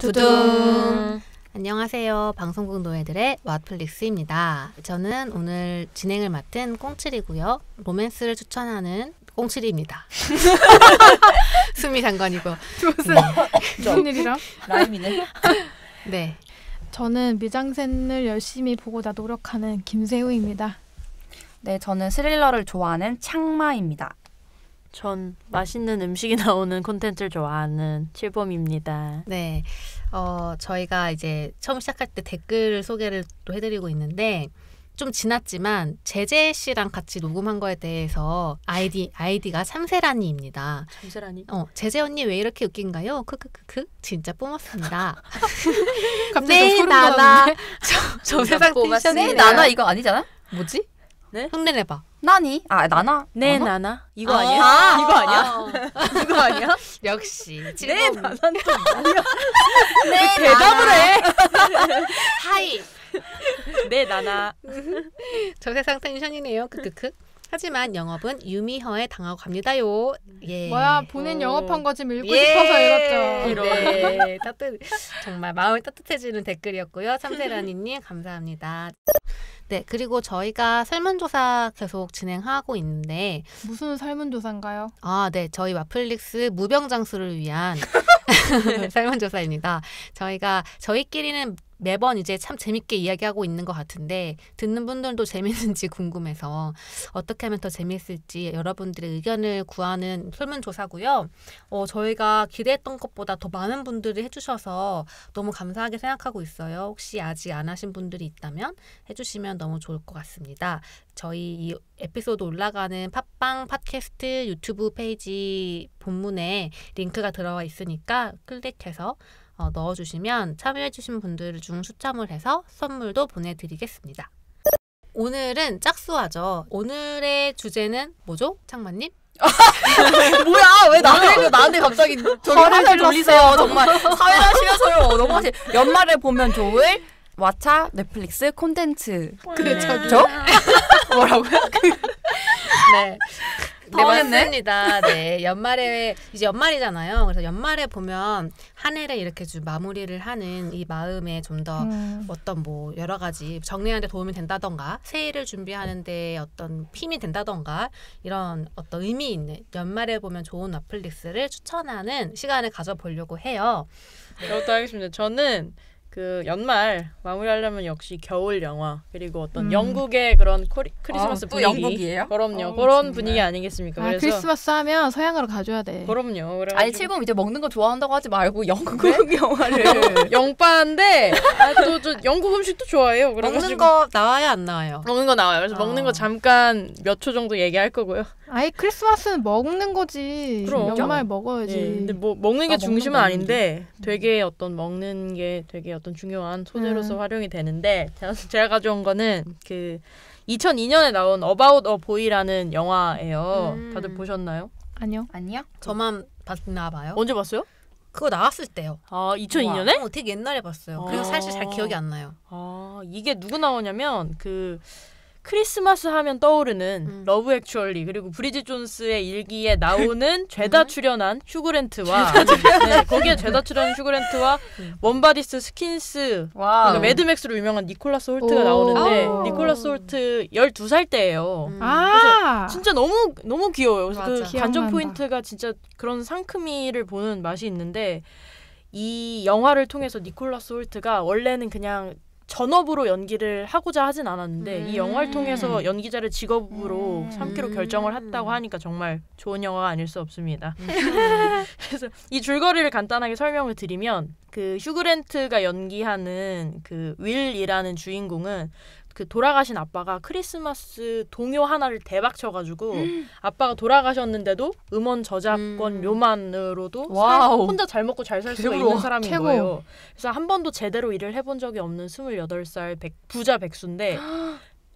두둥. 안녕하세요. 방송국 노예들의 왓플릭스입니다. 저는 오늘 진행을 맡은 꽁칠이고요. 로맨스를 추천하는 꽁칠이입니다. 숨이 장관이고. 무슨 일이랑? 라임이네. 네. 저는 미장센을 열심히 보고자 노력하는 김세우입니다. 네, 저는 스릴러를 좋아하는 창마입니다. 전 맛있는 음식이 나오는 콘텐츠를 좋아하는 칠범입니다. 네. 저희가 이제 처음 시작할 때 댓글 소개를 또 해드리고 있는데 좀 지났지만 제재 씨랑 같이 녹음한 거에 대해서 아이디가 참새라니입니다. 참새라니? 제재 언니 왜 이렇게 웃긴가요? 크크크크 진짜 뿜었습니다. 갑자기 네, 소름 나나. 돋았네. 저 세상 텐션이 네, 나나 이거 아니잖아? 뭐지? 네? 흉내 내봐. 나니? 아, 나나? 네, 나나? 나나? 이거 아, 아니야? 아, 이거 아니야? 이거 아니야? 역시. 네, 나나는 또 뭐야? 네, 대답을 해! 하이. 네, 나나. 저 세상 텐션이네요. 크크크. 하지만 영업은 유미허에 당하고 갑니다요. 예. 뭐야, 본인 영업한 거 지금 읽고 예. 싶어서 읽었죠. 네. 정말 마음이 따뜻해지는 댓글이었고요. 참새라니님 감사합니다. 네, 그리고 저희가 설문조사 계속 진행하고 있는데 무슨 설문조사인가요? 네, 저희 와플릭스 무병장수를 위한 설문조사입니다. 저희끼리는 매번 이제 참 재밌게 이야기하고 있는 것 같은데 듣는 분들도 재밌는지 궁금해서 어떻게 하면 더 재밌을지 여러분들의 의견을 구하는 설문조사고요. 저희가 기대했던 것보다 더 많은 분들이 해주셔서 너무 감사하게 생각하고 있어요. 혹시 아직 안 하신 분들이 있다면 해주시면 너무 좋을 것 같습니다. 저희 이 에피소드 올라가는 팟빵 팟캐스트 유튜브 페이지 본문에 링크가 들어와 있으니까 클릭해서 넣어주시면 참여해주신 분들 중 추첨을 해서 선물도 보내드리겠습니다. 오늘은 짝수화죠. 오늘의 주제는 뭐죠? 창만님? 뭐야? 왜 나한테 갑자기 화를 돌리세요. 정말 사회하시면서요. 너무하시. 연말에 보면 좋을 왓챠 넷플릭스 콘텐츠. 그렇죠. 뭐라고요? 네. 네, 맞습니다. 네, 이제 연말이잖아요. 그래서 연말에 보면 한 해를 이렇게 좀 마무리를 하는 이 마음에 좀 더 어떤 뭐 여러 가지 정리하는 데 도움이 된다던가 새해를 준비하는 데 어떤 힘이 된다던가 이런 어떤 의미 있는 연말에 보면 좋은 넷플릭스를 추천하는 시간을 가져보려고 해요. 저부터 하겠습니다. 저는 그 연말 마무리하려면 역시 겨울 영화 그리고 어떤 영국의 그런 크리스마스 또 분위기. 영국이에요? 그럼요. 그런 정말. 분위기 아니겠습니까? 그래서 크리스마스 하면 서양으로 가줘야 돼. 그럼요. 그래가지고 아니 칠범 이제 먹는 거 좋아한다고 하지 말고 영국 영화를 영빠인데 또 저 영국 음식도 좋아해요. 먹는 거 나와요, 안 나와요? 먹는 거 나와요. 그래서 먹는 거 잠깐 몇 초 정도 얘기할 거고요. 아이, 크리스마스는 먹는 거지. 그럼. 연말 먹어야지. 예, 근데 뭐 먹는 게 중심은 먹는 아닌데 되게 어떤 먹는 게 되게 어떤 중요한 소재로서 활용이 되는데 제가 가져온 거는 그 2002년에 나온 About a Boy라는 영화예요. 다들 보셨나요? 아니요. 아니야? 저만 봤나 봐요. 언제 봤어요? 그거 나왔을 때요. 아, 2002년에? 되게 옛날에 봤어요. 그래서 사실 잘 기억이 안 나요. 이게 누구 나오냐면 그 크리스마스 하면 떠오르는 러브 액츄얼리 그리고 브리짓 존스의 일기에 나오는 죄다 출연한 휴그랜트와 네, 거기에 죄다 출연한 휴그랜트와 원바디스 스킨스 그러니까 매드맥스로 유명한 니콜라스 홀트가 나오는데 니콜라스 홀트 12살 때예요. 그래서 진짜 너무 귀여워요. 그래서 그 맞아. 관전 기억난다. 포인트가 진짜 그런 상큼이를 보는 맛이 있는데 이 영화를 통해서 니콜라스 홀트가 원래는 그냥 전업으로 연기를 하고자 하진 않았는데 이 영화를 통해서 연기자를 직업으로 삼기로 결정을 했다고 하니까 정말 좋은 영화가 아닐 수 없습니다. 그래서 이 줄거리를 간단하게 설명을 드리면 그 휴그랜트가 연기하는 그 윌이라는 주인공은 그 돌아가신 아빠가 크리스마스 동요 하나를 대박 쳐가지고 아빠가 돌아가셨는데도 음원 저작권료만으로도 혼자 잘 먹고 잘 살 수가 있는 사람인 최고. 거예요. 그래서 한 번도 제대로 일을 해본 적이 없는 28살 부자 백수인데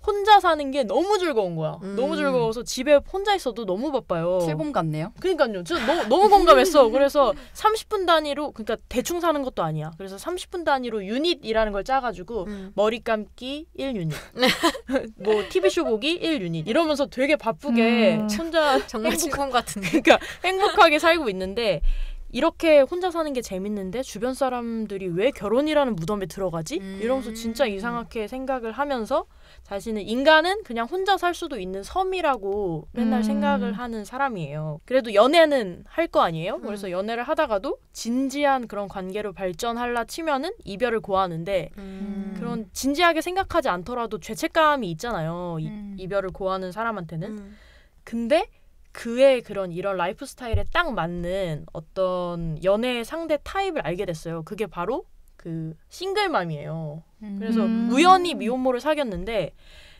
혼자 사는 게 너무 즐거운 거야. 너무 즐거워서 집에 혼자 있어도 너무 바빠요. 칠범 같네요. 그러니까요. 저 너무 공감했어. 그래서 30분 단위로 그러니까 대충 사는 것도 아니야. 그래서 30분 단위로 유닛이라는 걸 짜가지고 머리 감기 1유닛, 뭐 TV쇼 보기 1유닛 이러면서 되게 바쁘게 혼자 정말 친구 같은데. 그러니까 행복하게 살고 있는데 이렇게 혼자 사는 게 재밌는데 주변 사람들이 왜 결혼이라는 무덤에 들어가지? 이러면서 진짜 이상하게 생각을 하면서 자신은 인간은 그냥 혼자 살 수도 있는 섬이라고 맨날 생각을 하는 사람이에요. 그래도 연애는 할 거 아니에요? 그래서 연애를 하다가도 진지한 그런 관계로 발전하려 치면은 이별을 고하는데 그런 진지하게 생각하지 않더라도 죄책감이 있잖아요. 이별을 고하는 사람한테는. 근데 그의 그런 이런 라이프 스타일에 딱 맞는 어떤 연애 상대 타입을 알게 됐어요. 그게 바로 그 싱글맘이에요. 그래서 우연히 미혼모를 사귀었는데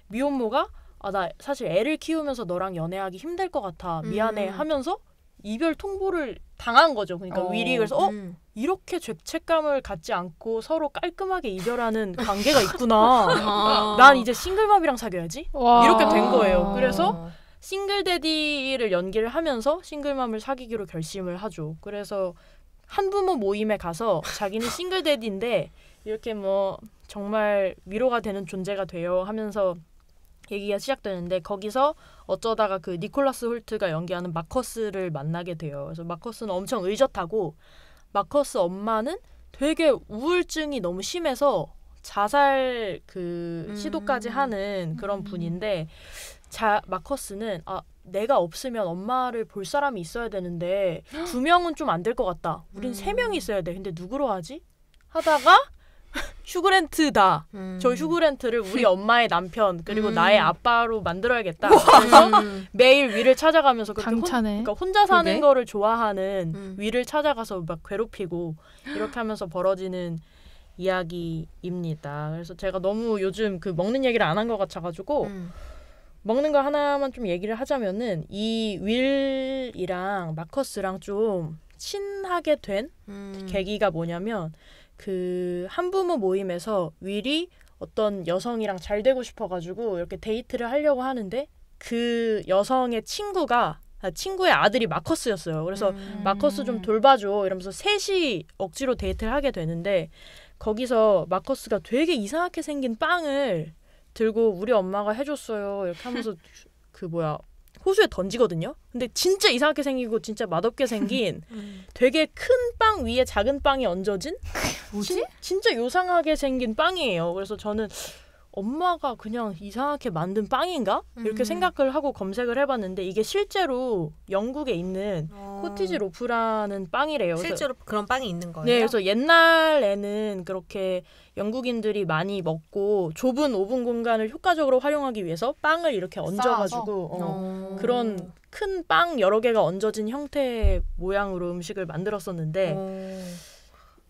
미혼모가 나 사실 애를 키우면서 너랑 연애하기 힘들 것 같아. 미안해 하면서 이별 통보를 당한 거죠. 그러니까 윌이 그래서 이렇게 죄책감을 갖지 않고 서로 깔끔하게 이별하는 관계가 있구나. 난 이제 싱글맘이랑 사귀어야지. 와. 이렇게 된 거예요. 그래서 싱글데디를 연기를 하면서 싱글맘을 사귀기로 결심을 하죠. 그래서 한부모 모임에 가서 자기는 싱글데디인데 이렇게 뭐 정말 위로가 되는 존재가 돼요 하면서 얘기가 시작되는데 거기서 어쩌다가 그 니콜라스 홀트가 연기하는 마커스를 만나게 돼요. 그래서 마커스는 엄청 의젓하고 마커스 엄마는 되게 우울증이 너무 심해서 자살 시도까지 하는 그런 분인데 마커스는 내가 없으면 엄마를 볼 사람이 있어야 되는데 2명은 좀 안 될 것 같다. 우린 3명이 있어야 돼. 근데 누구로 하지? 하다가 휴그랜트다. 저 휴그랜트를 우리 엄마의 남편 그리고 나의 아빠로 만들어야겠다. 그래서 매일 위를 찾아가면서 강차네. 혼자 사는 거를 좋아하는 위를 찾아가서 막 괴롭히고 이렇게 하면서 벌어지는 이야기입니다. 그래서 제가 너무 요즘 그 먹는 얘기를 안 한 것 같아가지고 먹는 거 하나만 좀 얘기를 하자면은 이 윌이랑 마커스랑 좀 친하게 된 계기가 뭐냐면 그 한부모 모임에서 윌이 어떤 여성이랑 잘 되고 싶어가지고 이렇게 데이트를 하려고 하는데 그 여성의 친구의 아들이 마커스였어요. 그래서 마커스 좀 돌봐줘 이러면서 셋이 억지로 데이트를 하게 되는데 거기서 마커스가 되게 이상하게 생긴 빵을 들고 우리 엄마가 해줬어요 이렇게 하면서 호수에 던지거든요. 근데 진짜 이상하게 생기고 진짜 맛없게 생긴 되게 큰 빵 위에 작은 빵이 얹어진 뭐지? 진짜 요상하게 생긴 빵이에요. 그래서 저는 엄마가 그냥 이상하게 만든 빵인가? 이렇게 생각을 하고 검색을 해봤는데 이게 실제로 영국에 있는 코티지 로프라는 빵이래요. 실제로 그런 빵이 있는 거예요? 네, 그래서 옛날에는 그렇게 영국인들이 많이 먹고 좁은 오븐 공간을 효과적으로 활용하기 위해서 빵을 이렇게 얹어가지고 그런 큰 빵 여러 개가 얹어진 형태의 모양으로 음식을 만들었었는데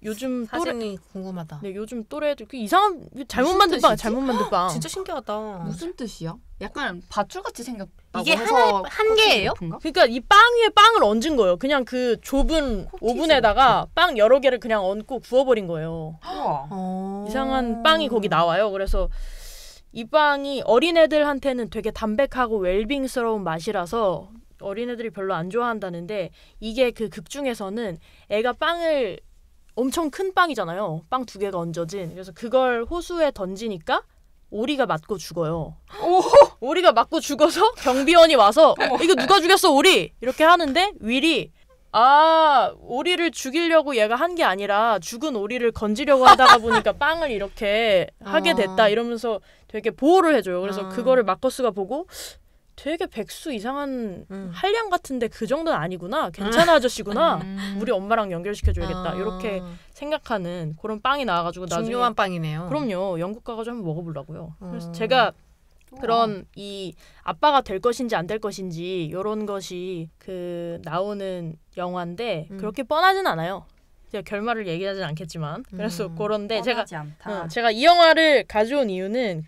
요즘 사진이 궁금하다. 네, 요즘 또래들 이상한 잘못 만든 빵, 잘못 만든 빵. 진짜 신기하다. 무슨 뜻이야? 약간 밧줄같이 생겼다고 이게 해서 한 개예요? 그러니까 이 빵 위에 빵을 얹은 거예요. 그냥 그 좁은 오븐에다가 빵 여러 개를 그냥 얹고 구워버린 거예요. 우와. 이상한 빵이 거기 나와요. 그래서 이 빵이 어린애들한테는 되게 담백하고 웰빙스러운 맛이라서 어린애들이 별로 안 좋아한다는데 이게 그 극 중에서는 애가 빵을 엄청 큰 빵이잖아요. 빵 2개가 얹어진. 그래서 그걸 호수에 던지니까 오리가 맞고 죽어요. 오리가 맞고 죽어서 경비원이 와서 이거 누가 죽였어 오리? 이렇게 하는데 윌이 오리를 죽이려고 얘가 한 게 아니라 죽은 오리를 건지려고 하다가 보니까 빵을 이렇게 하게 됐다 이러면서 되게 보호를 해줘요. 그래서 그거를 마커스가 보고 되게 백수 이상한 한량 같은데 그 정도는 아니구나. 괜찮은 아저씨구나. 우리 엄마랑 연결시켜줘야겠다. 이렇게 생각하는 그런 빵이 나와가지고 나중에 중요한 빵이네요. 그럼요. 영국 가가지고 한번 먹어보려고요. 그래서 제가 그런 이 아빠가 될 것인지 안 될 것인지 이런 것이 그 나오는 영화인데 그렇게 뻔하진 않아요. 제가 결말을 얘기하진 않겠지만 그래서 그런데 제가 이 영화를 가져온 이유는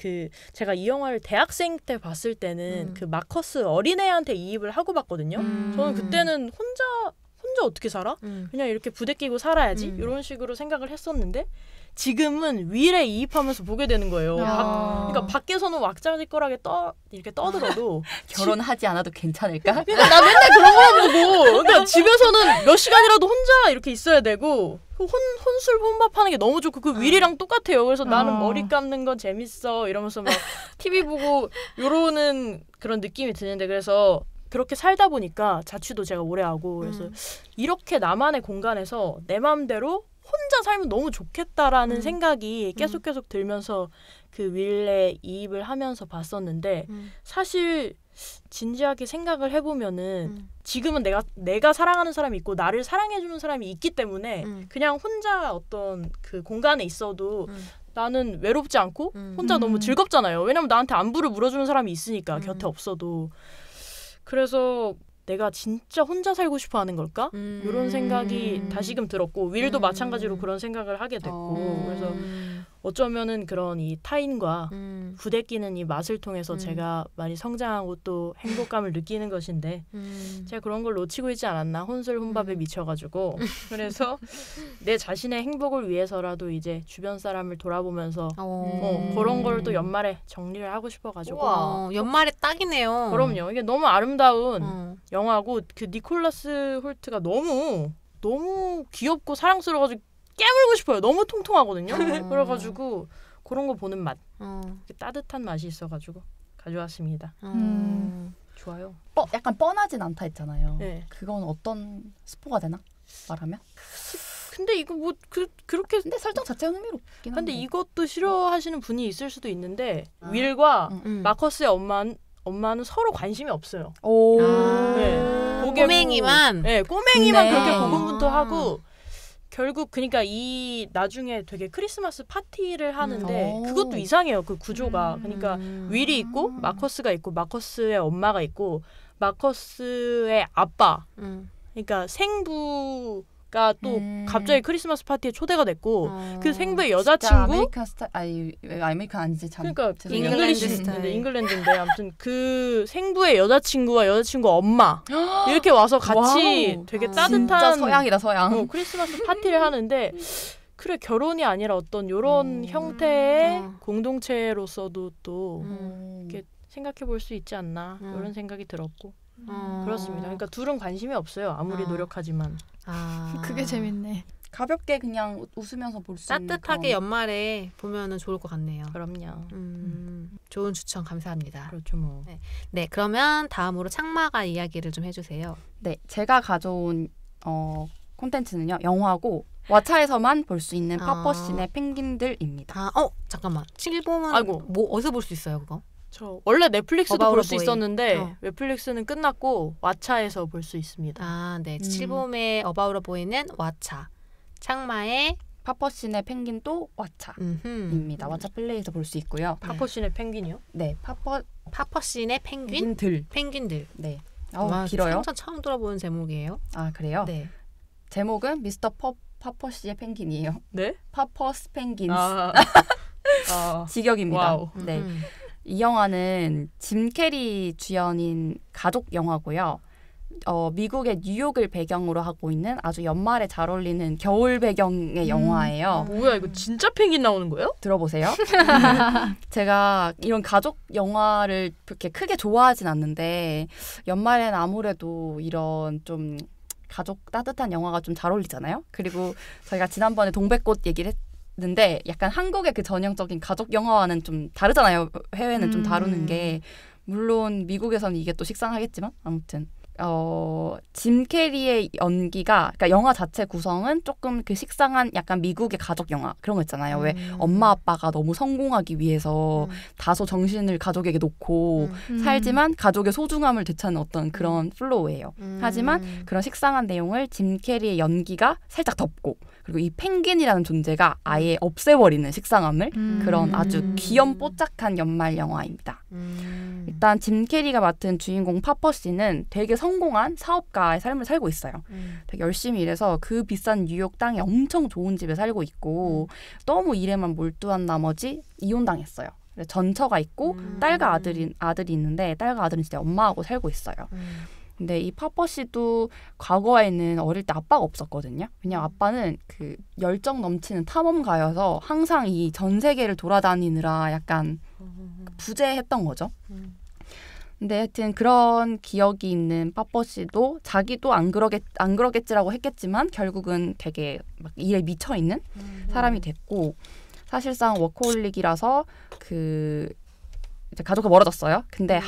제가 이 영화를 대학생 때 봤을 때는 그 마커스 어린애한테 이입을 하고 봤거든요. 저는 그때는 혼자 어떻게 살아? 그냥 이렇게 부대 끼고 살아야지 이런 식으로 생각을 했었는데 지금은 윌에 이입하면서 보게 되는 거예요. 그러니까 밖에서는 왁자지껄하게 이렇게 떠들어도 결혼하지 않아도 괜찮을까? 그러니까 나 맨날 그런 거만 보고 그러니까 집에서는 몇 시간이라도 혼자 이렇게 있어야 되고 혼술 혼밥하는 게 너무 좋고 그 윌이랑 똑같아요. 그래서 나는 머리 감는 건 재밌어 이러면서 막 TV 보고 요러는 그런 느낌이 드는데 그래서 그렇게 살다 보니까 자취도 제가 오래 하고 그래서 이렇게 나만의 공간에서 내 마음대로 혼자 살면 너무 좋겠다라는 생각이 계속 들면서 그 윌에 이입을 하면서 봤었는데 사실 진지하게 생각을 해보면은 지금은 내가 사랑하는 사람이 있고 나를 사랑해주는 사람이 있기 때문에 그냥 혼자 어떤 그 공간에 있어도 나는 외롭지 않고 혼자 너무 즐겁잖아요. 왜냐면 나한테 안부를 물어주는 사람이 있으니까 곁에 없어도. 그래서 내가 진짜 혼자 살고 싶어 하는 걸까? 이런 생각이 다시금 들었고 윌도 마찬가지로 그런 생각을 하게 됐고 그래서 어쩌면은 그런 이 타인과 부대끼는 이 맛을 통해서 제가 많이 성장하고 또 행복감을 느끼는 것인데 제가 그런 걸 놓치고 있지 않았나 혼술혼밥에 미쳐가지고 그래서 내 자신의 행복을 위해서라도 이제 주변 사람을 돌아보면서 그런 걸 또 연말에 정리를 하고 싶어가지고 연말에 딱이네요. 그럼요. 이게 너무 아름다운 영화고 그 니콜라스 홀트가 너무 귀엽고 사랑스러워가지고 깨물고 싶어요. 너무 통통하거든요. 그래가지고 그런 거 보는 맛, 따뜻한 맛이 있어가지고 가져왔습니다. 좋아요. 약간 뻔하진 않다 했잖아요. 네. 그건 어떤 스포가 되나? 말하면? 근데 이거 뭐 그렇게 근데 설정 자체가 흥미롭긴 한데. 근데 이것도 싫어하시는 분이 있을 수도 있는데 윌과 마커스의 엄마는 서로 관심이 없어요. 오. 네. 꼬맹이만. 네, 꼬맹이만 네. 그렇게 고군분투하고 결국 그러니까 이 나중에 되게 크리스마스 파티를 하는데 그것도 이상해요. 그 구조가. 그러니까 윌이 있고 마커스가 있고 마커스의 엄마가 있고 마커스의 아빠. 그러니까 생부가 또 갑자기 크리스마스 파티에 초대가 됐고 그 생부의 여자친구 아메리칸 스타일 아메리칸 아니지 참. 그러니까 죄송해요. 잉글랜드 스타일. 잉글랜드인데 아무튼 그 생부의 여자친구와 여자친구 엄마 이렇게 와서 같이 와우. 되게 진짜 따뜻한 서양이다 서양. 크리스마스 파티를 하는데 그래 결혼이 아니라 어떤 이런 형태의 공동체로서도 또 이렇게 생각해 볼 수 있지 않나 이런 생각이 들었고 그렇습니다. 그러니까 둘은 관심이 없어요. 아무리 노력하지만. 그게 재밌네. 가볍게 그냥 웃으면서 볼 수 있는 따뜻하게 연말에 보면은 좋을 것 같네요. 그럼요. 좋은 추천 감사합니다. 그렇죠 뭐. 네, 그러면 다음으로 창마가 이야기를 좀 해주세요. 네, 제가 가져온 콘텐츠는요. 영화고 왓챠에서만 볼 수 있는 파퍼신의 펭귄들입니다. 잠깐만. 칠봉은 아이고. 뭐 어디서 볼 수 있어요, 그거? 저 원래 넷플릭스도 볼 수 어바웃 있었는데 넷플릭스는 끝났고 왓챠에서 볼 수 있습니다. 네. 칠봉의 어바웃 보이는 왓챠. 창마의 파퍼신의 펭귄도 왓챠입니다. 왓챠 플레이에서 볼 수 있고요. 파퍼신의 펭귄이요? 네, 파퍼신의 펭귄? 펭귄들. 네. 와, 길어요? 생전 처음 들어보는 제목이에요. 아, 그래요? 네. 제목은 미스터 파퍼시의 펭귄이에요. 네? 파퍼스 펭귄스. 직역입니다. 와우. 네. 이 영화는 짐 캐리 주연인 가족 영화고요. 미국의 뉴욕을 배경으로 하고 있는 아주 연말에 잘 어울리는 겨울 배경의 영화예요. 뭐야 이거 진짜 펭귄 나오는 거예요? 들어보세요. 제가 이런 가족 영화를 그렇게 크게 좋아하진 않는데 연말엔 아무래도 이런 좀 가족 따뜻한 영화가 좀 잘 어울리잖아요. 그리고 저희가 지난번에 동백꽃 얘기를 했는데 약간 한국의 그 전형적인 가족 영화와는 좀 다르잖아요. 해외는 좀 다루는 게. 물론 미국에서는 이게 또 식상하겠지만 아무튼 짐 캐리의 연기가 그러니까 영화 자체 구성은 조금 그 식상한 약간 미국의 가족 영화 그런 거 있잖아요. 왜 엄마 아빠가 너무 성공하기 위해서 다소 정신을 가족에게 놓고 살지만 가족의 소중함을 되찾는 어떤 그런 플로우예요. 하지만 그런 식상한 내용을 짐 캐리의 연기가 살짝 덮고 그리고 이 펭귄이라는 존재가 아예 없애버리는 식상함을 그런 아주 귀염뽀짝한 연말 영화입니다. 일단 짐 캐리가 맡은 주인공 파퍼 씨는 되게 성공한 사업가의 삶을 살고 있어요. 되게 열심히 일해서 그 비싼 뉴욕 땅에 엄청 좋은 집에 살고 있고 너무 일에만 몰두한 나머지 이혼당했어요. 전처가 있고 딸과 아들이 있는데 딸과 아들은 진짜 엄마하고 살고 있어요. 근데 이 파퍼 씨도 과거에는 어릴 때 아빠가 없었거든요. 왜냐면 아빠는 그 열정 넘치는 탐험가여서 항상 이 전 세계를 돌아다니느라 약간 부재했던 거죠. 근데 하여튼 그런 기억이 있는 파퍼 씨도 자기도 안 그러겠지라고 했겠지만 결국은 되게 막 일에 미쳐 있는 사람이 됐고 사실상 워커홀릭이라서 그 이제 가족과 멀어졌어요. 근데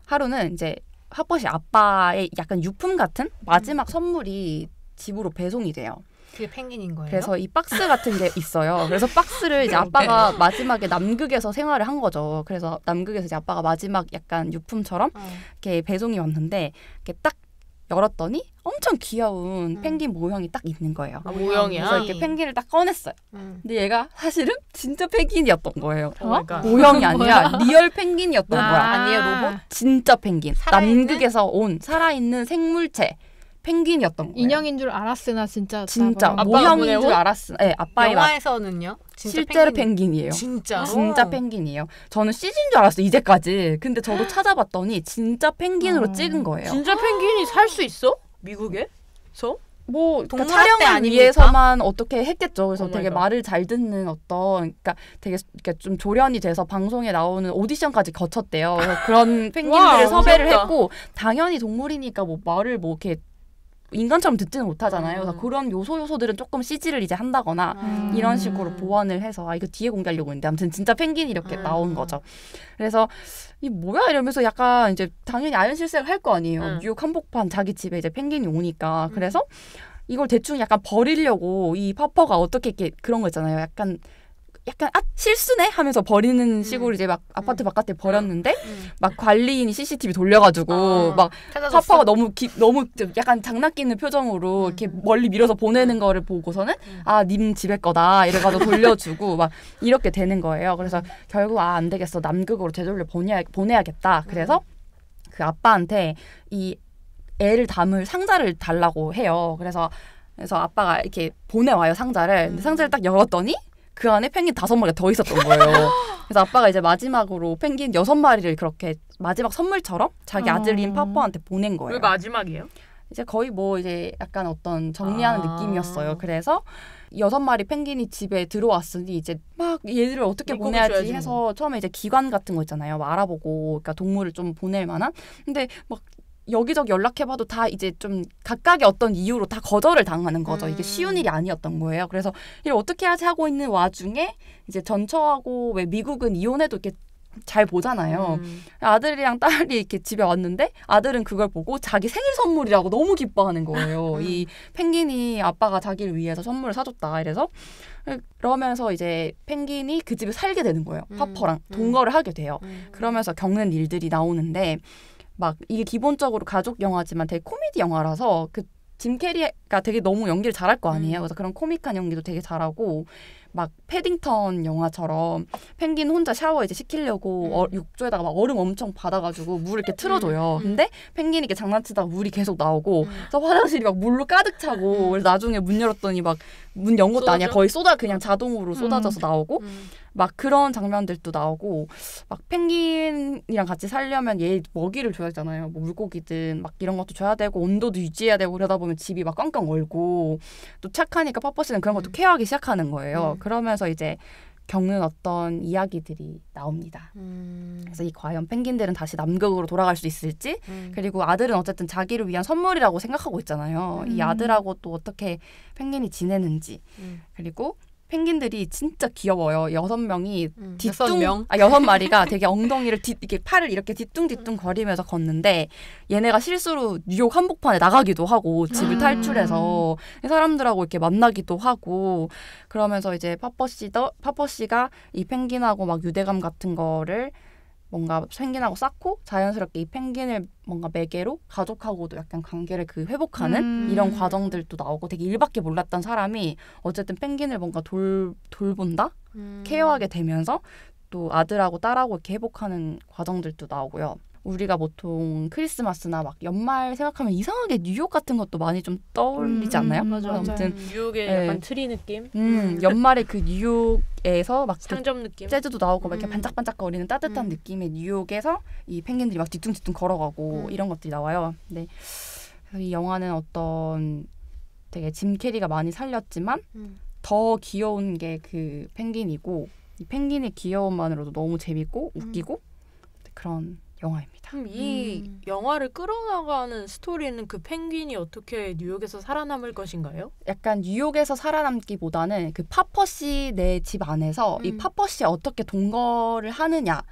하루는 이제 파퍼시 아빠의 약간 유품 같은 마지막 선물이 집으로 배송이 돼요. 그게 펭귄인 거예요? 그래서 이 박스 같은 게 있어요. 그래서 박스를 이제 아빠가 마지막에 남극에서 생활을 한 거죠. 그래서 남극에서 이제 아빠가 마지막 약간 유품처럼 이렇게 배송이 왔는데 이렇게 딱 열었더니 엄청 귀여운 펭귄 모형이 딱 있는 거예요. 아, 모형이야? 그래서 이렇게 펭귄을 딱 꺼냈어요. 근데 얘가 사실은 진짜 펭귄이었던 거예요. 어? 모형이 아니라 리얼 펭귄이었던 거야. 아니에요, 로봇? 진짜 펭귄. 살아있는? 남극에서 온 살아있는 생물체 펭귄이었던 거예요. 인형인 줄 알았으나 진짜 진짜 따로. 모형인 보내온? 줄 알았어. 네, 아빠의 영화에서는요? 진짜 실제로 펭귄이에요. 진짜? 진짜 펭귄이에요. 저는 CG인 줄 알았어요. 이제까지. 근데 저도 찾아봤더니 진짜 펭귄으로 찍은 거예요. 진짜 펭귄이 살 수 있어? 미국에서? 뭐 그러니까 동물학대 촬영을 아닙니까? 위해서만 어떻게 했겠죠. 그래서 오 마이 되게 갓. 말을 잘 듣는 어떤 그러니까 되게 이렇게 좀 조련이 돼서 방송에 나오는 오디션까지 거쳤대요. 그래서 그런 펭귄들을 와우, 섭외를 귀엽다. 했고 당연히 동물이니까 뭐 말을 뭐 이렇게 인간처럼 듣지는 못하잖아요. 그래서 그런 요소들은 조금 CG를 이제 한다거나 이런 식으로 보완을 해서 이거 뒤에 공개하려고 했는데 아무튼 진짜 펭귄이 이렇게 나온 거죠. 그래서 이 뭐야 이러면서 약간 이제 당연히 아연실색을 할 거 아니에요. 뉴욕 한복판 자기 집에 이제 펭귄이 오니까 그래서 이걸 대충 약간 버리려고 이 파퍼가 어떻게 이렇게 그런 거 있잖아요. 약간 실수네 하면서 버리는 식으로 이제 막 아파트 바깥에 버렸는데 막 관리인이 CCTV 돌려가지고 막 찾아줬어? 파퍼가 너무 좀 약간 장난끼는 표정으로 이렇게 멀리 밀어서 보내는 거를 보고서는 아, 님 집에 거다 이래가지고 돌려주고 막 이렇게 되는 거예요. 그래서 결국 안 되겠어. 남극으로 되돌려 보내야겠다. 그래서 그 아빠한테 이 애를 담을 상자를 달라고 해요. 그래서 아빠가 이렇게 보내와요, 상자를. 근데 상자를 딱 열었더니 그 안에 펭귄 5마리가 더 있었던 거예요. 그래서 아빠가 이제 마지막으로 펭귄 6마리를 그렇게 마지막 선물처럼 자기 아들인 파퍼한테 보낸 거예요. 왜 마지막이에요? 이제 거의 뭐 이제 약간 어떤 정리하는 느낌이었어요. 그래서 6마리 펭귄이 집에 들어왔으니 이제 막 얘들을 어떻게 물고기 보내야지 줘야지 해서 뭐. 처음에 이제 기관 같은 거 있잖아요. 뭐 알아보고 그러니까 동물을 좀 보낼 만한. 근데 막 여기저기 연락해봐도 다 이제 좀 각각의 어떤 이유로 다 거절을 당하는 거죠. 이게 쉬운 일이 아니었던 거예요. 그래서 이걸 어떻게 하지 하고 있는 와중에 이제 전처하고 왜 미국은 이혼해도 이렇게 잘 보잖아요. 아들이랑 딸이 이렇게 집에 왔는데 아들은 그걸 보고 자기 생일 선물이라고 너무 기뻐하는 거예요. 이 펭귄이 아빠가 자기를 위해서 선물을 사줬다. 이래서 그러면서 이제 펭귄이 그 집에 살게 되는 거예요. 파퍼랑 동거를 하게 돼요. 그러면서 겪는 일들이 나오는데 막 이게 기본적으로 가족 영화지만 되게 코미디 영화라서 그 짐 캐리가 되게 너무 연기를 잘할 거 아니에요. 그래서 그런 코믹한 연기도 되게 잘하고 막 패딩턴 영화처럼 펭귄 혼자 샤워 이제 시키려고 욕조에다가 막 얼음 엄청 받아가지고 물을 이렇게 틀어줘요. 근데 펭귄이 이렇게 장난치다가 물이 계속 나오고 그래서 화장실이 막 물로 가득 차고 그래서 나중에 문 열었더니 막 문 연 것도 아니야. 거의 그냥 자동으로 쏟아져서 나오고 막 그런 장면들도 나오고 막 펭귄이랑 같이 살려면 얘 먹이를 줘야 되잖아요. 뭐 물고기든 막 이런 것도 줘야 되고 온도도 유지해야 되고 그러다 보면 집이 막 꽝꽝 얼고 또 착하니까 파퍼씨는 그런 것도 케어하기 시작하는 거예요. 그러면서 이제 겪는 어떤 이야기들이 나옵니다. 그래서 이 과연 펭귄들은 다시 남극으로 돌아갈 수 있을지 그리고 아들은 어쨌든 자기를 위한 선물이라고 생각하고 있잖아요. 이 아들하고 또 어떻게 펭귄이 지내는지 그리고 펭귄들이 진짜 귀여워요. 6명이 6마리가 되게 엉덩이를 이렇게 팔을 이렇게 뒤뚱뒤뚱 거리면서 걷는데 얘네가 실수로 뉴욕 한복판에 나가기도 하고 집을 탈출해서 사람들하고 이렇게 만나기도 하고 그러면서 이제 파퍼씨가 이 펭귄하고 막 유대감 같은 거를 뭔가 펭귄하고 쌓고 자연스럽게 이 펭귄을 뭔가 매개로 가족하고도 약간 관계를 회복하는 이런 과정들도 나오고 되게 일밖에 몰랐던 사람이 어쨌든 펭귄을 뭔가 돌본다? 케어하게 되면서 또 아들하고 딸하고 이렇게 회복하는 과정들도 나오고요. 우리가 보통 크리스마스나 막 연말 생각하면 이상하게 뉴욕 같은 것도 많이 좀 떠올리지 않나요? 맞아. 아무튼 뉴욕의 네. 약간 트리 느낌? 연말에 그 뉴욕에서 막 상점 느낌? 재즈도 나오고 막 이렇게 반짝반짝거리는 따뜻한 느낌의 뉴욕에서 이 펭귄들이 막 뒤뚱뒤뚱 걸어가고 이런 것들이 나와요. 네. 그래서 이 영화는 어떤 되게 짐 캐리가 많이 살렸지만 더 귀여운 게 그 펭귄이고 이 펭귄의 귀여움만으로도 너무 재밌고 웃기고 그런 영화입니다. 그럼 이 영화를 끌어나가는 스토리는 그 펭귄이 어떻게 뉴욕에서 살아남을 것인가요? 약간 뉴욕에서 살아남기보다는 그 파퍼씨 내 집 안에서 이 파퍼씨 어떻게 동거를 하느냐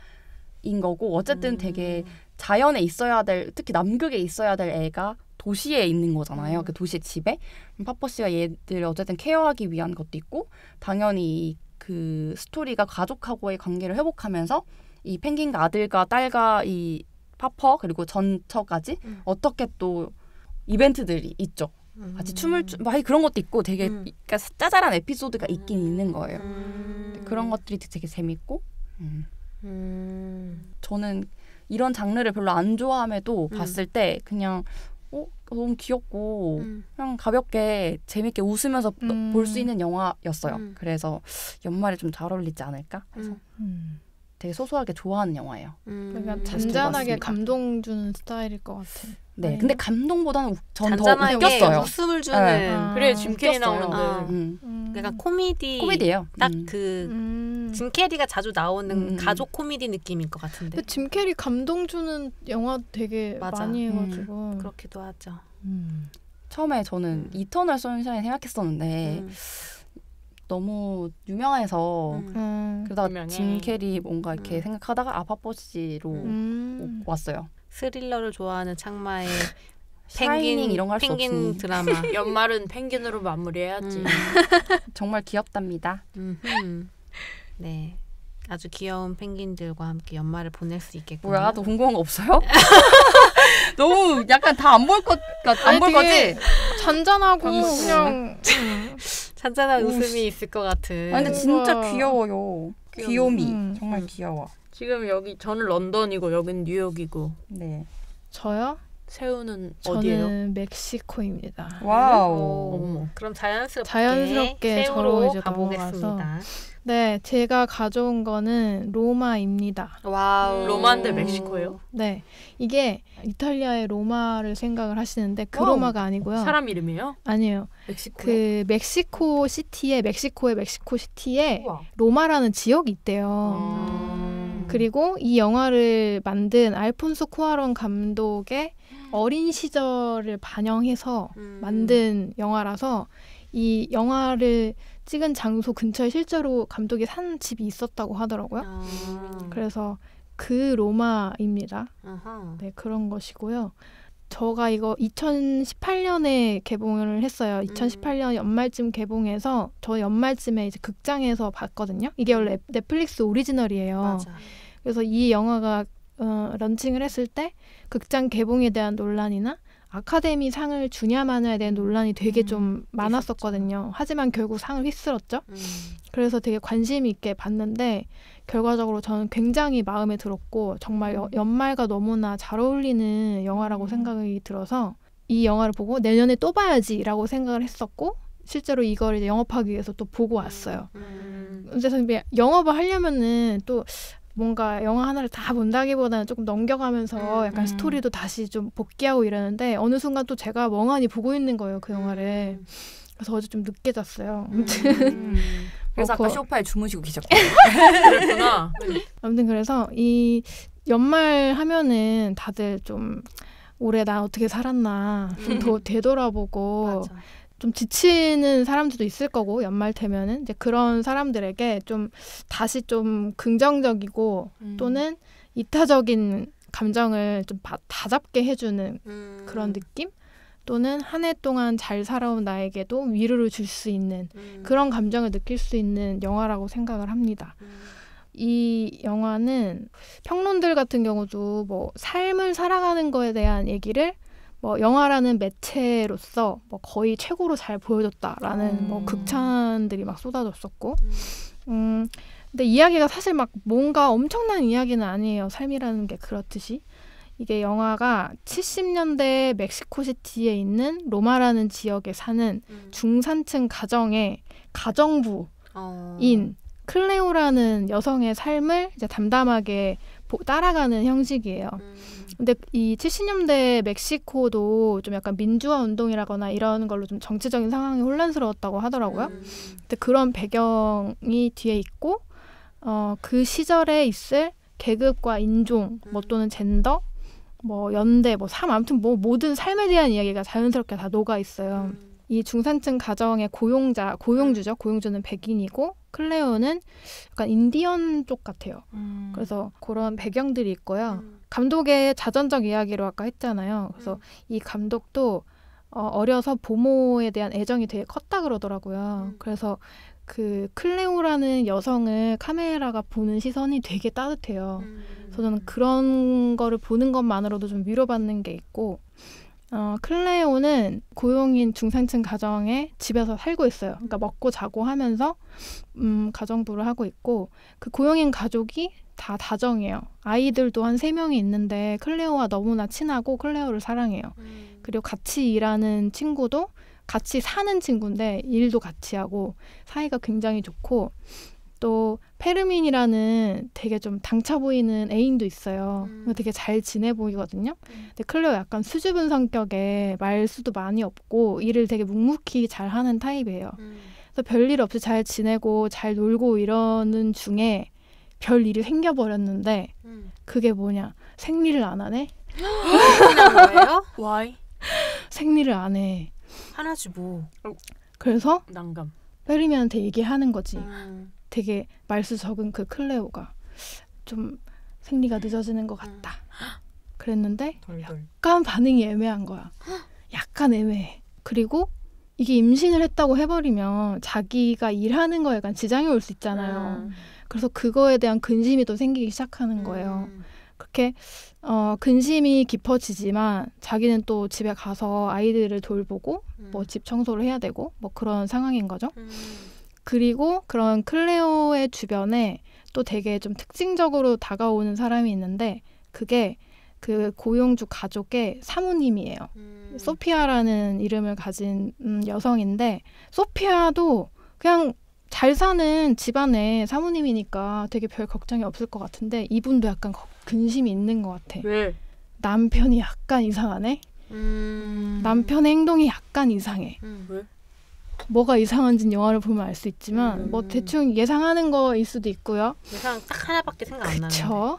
거고 어쨌든 되게 자연에 있어야 될 특히 남극에 있어야 될 애가 도시에 있는 거잖아요. 그 도시의 집에. 파퍼 씨가 얘들 어쨌든 케어하기 위한 것도 있고 당연히 그 스토리가 가족하고의 관계를 회복하면서 이 펭귄과 아들과 딸과 이 파퍼 그리고 전처까지 어떻게 또 이벤트들이 있죠. 같이 춤을 막 그런 것도 있고 되게 그러니까 짜잘한 에피소드가 있긴 있는 거예요. 그런 것들이 되게 재밌고 저는 이런 장르를 별로 안 좋아함에도 봤을 때 그냥 너무 귀엽고 그냥 가볍게 재밌게 웃으면서 볼 수 있는 영화였어요. 그래서 연말에 좀 잘 어울리지 않을까 해서 되게 소소하게 좋아하는 영화예요. 약간 잔잔하게 감동 주는 스타일일 것 같아. 네, 아니요? 근데 감동보다는 전 더 잔잔하게 웃겼어요. 웃음을 주는 아. 그래 짐 캐리 웃겼어요. 나오는데 약간 코미디예요. 딱 그 짐 캐리가 자주 나오는 가족 코미디 느낌인 것 같은데. 근데 짐 캐리 감동 주는 영화 되게 맞아. 많이 해가지고 그렇기도 하죠. 처음에 저는 이터널 선샤인 생각했었는데 너무 유명해서 그러다가 유명해. 짐 캐리 뭔가 이렇게 생각하다가 파퍼 씨로 왔어요. 스릴러를 좋아하는 창마의 샤이닝 이런 거 할 수 펭귄 없으니 드라마. 연말은 펭귄으로 마무리해야지. 정말 귀엽답니다. 네, 아주 귀여운 펭귄들과 함께 연말을 보낼 수 있겠군요. 뭐야, 더 궁금한 거 없어요? 너무 약간 다 안 볼 것, 안 볼 거지? 잔잔하고 그냥 잔잔한 웃음이 있을 것 같은. 아, 근데 진짜 우와. 귀여워요. 귀요미 정말 귀여워. 지금 여기 저는 런던이고 여긴 뉴욕이고 네. 저요? 세우는 어디예요? 저는 멕시코입니다. 와우. 어머. 그럼 자연스럽게 자연스럽게 저로 세우로 이제 가보겠습니다. 네, 제가 가져온 거는 로마입니다. 와우. 로마인데 멕시코예요? 네, 이게 이탈리아의 로마를 생각을 하시는데 그 와우. 로마가 아니고요. 사람 이름이에요? 아니에요. 멕시코. 그 멕시코의 멕시코 시티에 우와. 로마라는 지역이 있대요. 그리고 이 영화를 만든 알폰소 쿠아론 감독의 어린 시절을 반영해서 만든 영화라서 이 영화를 찍은 장소 근처에 실제로 감독이 산 집이 있었다고 하더라고요. 그래서 그 로마입니다. 네, 그런 것이고요. 저가 이거 2018년에 개봉을 했어요. 2018년 연말쯤 개봉해서 저 연말쯤에 이제 극장에서 봤거든요. 이게 원래 넷플릭스 오리지널이에요. 맞아. 그래서 이 영화가 런칭을 했을 때 극장 개봉에 대한 논란이나 아카데미 상을 주냐 마냐에 대한 논란이 되게 좀 많았었거든요. 하지만 결국 상을 휩쓸었죠. 그래서 되게 관심 있게 봤는데 결과적으로 저는 굉장히 마음에 들었고 정말 연말과 너무나 잘 어울리는 영화라고 생각이 들어서 이 영화를 보고 내년에 또 봐야지라고 생각을 했었고 실제로 이걸 이제 영업하기 위해서 또 보고 왔어요. 그래서 영업을 하려면은 또 뭔가 영화 하나를 다 본다기보다는 조금 넘겨가면서 약간 스토리도 다시 좀 복귀하고 이러는데 어느 순간 또 제가 멍하니 보고 있는 거예요, 그 영화를. 그래서 어제 좀 늦게 잤어요. 그래서 아까 그- 소파에 주무시고 계셨고. 그랬구나. 아무튼 그래서 이 연말 하면은 다들 좀 올해 나 어떻게 살았나 좀 더 되돌아보고 맞아. 좀 지치는 사람들도 있을 거고 연말 되면은 이제 그런 사람들에게 좀 다시 좀 긍정적이고 또는 이타적인 감정을 좀 다잡게 해주는 그런 느낌 또는 한 해 동안 잘 살아온 나에게도 위로를 줄 수 있는 그런 감정을 느낄 수 있는 영화라고 생각을 합니다. 이 영화는 평론들 같은 경우도 뭐 삶을 살아가는 거에 대한 얘기를 뭐 영화라는 매체로서 뭐 거의 최고로 잘 보여줬다라는 뭐 극찬들이 막 쏟아졌었고 근데 이야기가 사실 막 뭔가 엄청난 이야기는 아니에요. 삶이라는 게 그렇듯이 이게 영화가 70년대 멕시코시티에 있는 로마라는 지역에 사는 중산층 가정의 가정부인 클레오라는 여성의 삶을 이제 담담하게 따라가는 형식이에요. 근데 이 70년대 멕시코도 좀 약간 민주화 운동이라거나 이런 걸로 좀 정치적인 상황이 혼란스러웠다고 하더라고요. 근데 그런 배경이 뒤에 있고 그 시절에 있을 계급과 인종 뭐 또는 젠더 뭐 연대 뭐 삶 아무튼 뭐 모든 삶에 대한 이야기가 자연스럽게 다 녹아 있어요. 이 중산층 가정의 고용주죠. 고용주는 백인이고 클레오는 약간 인디언 쪽 같아요. 그래서 그런 배경들이 있고요. 감독의 자전적 이야기로 아까 했잖아요. 그래서 이 감독도 어려서 보모에 대한 애정이 되게 컸다 그러더라고요. 그래서 그 클레오라는 여성을 카메라가 보는 시선이 되게 따뜻해요. 그래서 저는 그런 거를 보는 것만으로도 좀 위로받는 게 있고 클레오는 고용인 중산층 가정에 집에서 살고 있어요. 그러니까 먹고 자고 하면서 가정부를 하고 있고 그 고용인 가족이 다 다정해요. 아이들도 한 3명이 있는데 클레오와 너무나 친하고 클레오를 사랑해요. 그리고 같이 일하는 친구도 같이 사는 친구인데 일도 같이 하고 사이가 굉장히 좋고 또 페르민이라는 되게 좀 당차 보이는 애인도 있어요. 되게 잘 지내 보이거든요. 근데 클레오 약간 수줍은 성격에 말수도 많이 없고 일을 되게 묵묵히 잘하는 타입이에요. 그래서 별일 없이 잘 지내고 잘 놀고 이러는 중에 별 일이 생겨버렸는데 그게 뭐냐? 생리를 안 하네? 그냥 뭐예요? Why? 생리를 안 해. 하나지 뭐. 그래서 난감. 페르민한테 얘기하는 거지. 되게 말수 적은 그 클레오가 좀 생리가 늦어지는 것 같다. 그랬는데 약간 반응이 애매한 거야. 약간 애매해. 그리고 이게 임신을 했다고 해버리면 자기가 일하는 거에 약간 지장이 올 수 있잖아요. 그래서 그거에 대한 근심이 또 생기기 시작하는 거예요. 그렇게 근심이 깊어지지만 자기는 또 집에 가서 아이들을 돌보고 뭐 집 청소를 해야 되고 뭐 그런 상황인 거죠. 그리고 그런 클레오의 주변에 또 되게 좀 특징적으로 다가오는 사람이 있는데 그게 그 고용주 가족의 사모님이에요. 소피아라는 이름을 가진 여성인데 소피아도 그냥 잘 사는 집안의 사모님이니까 되게 별 걱정이 없을 것 같은데 이분도 약간 근심이 있는 것 같아. 왜? 남편이 약간 이상하네? 남편의 행동이 약간 이상해. 왜? 뭐가 이상한지는 영화를 보면 알 수 있지만 뭐 대충 예상하는 거일 수도 있고요. 예상 딱 하나밖에 생각 안 나는데. 그쵸?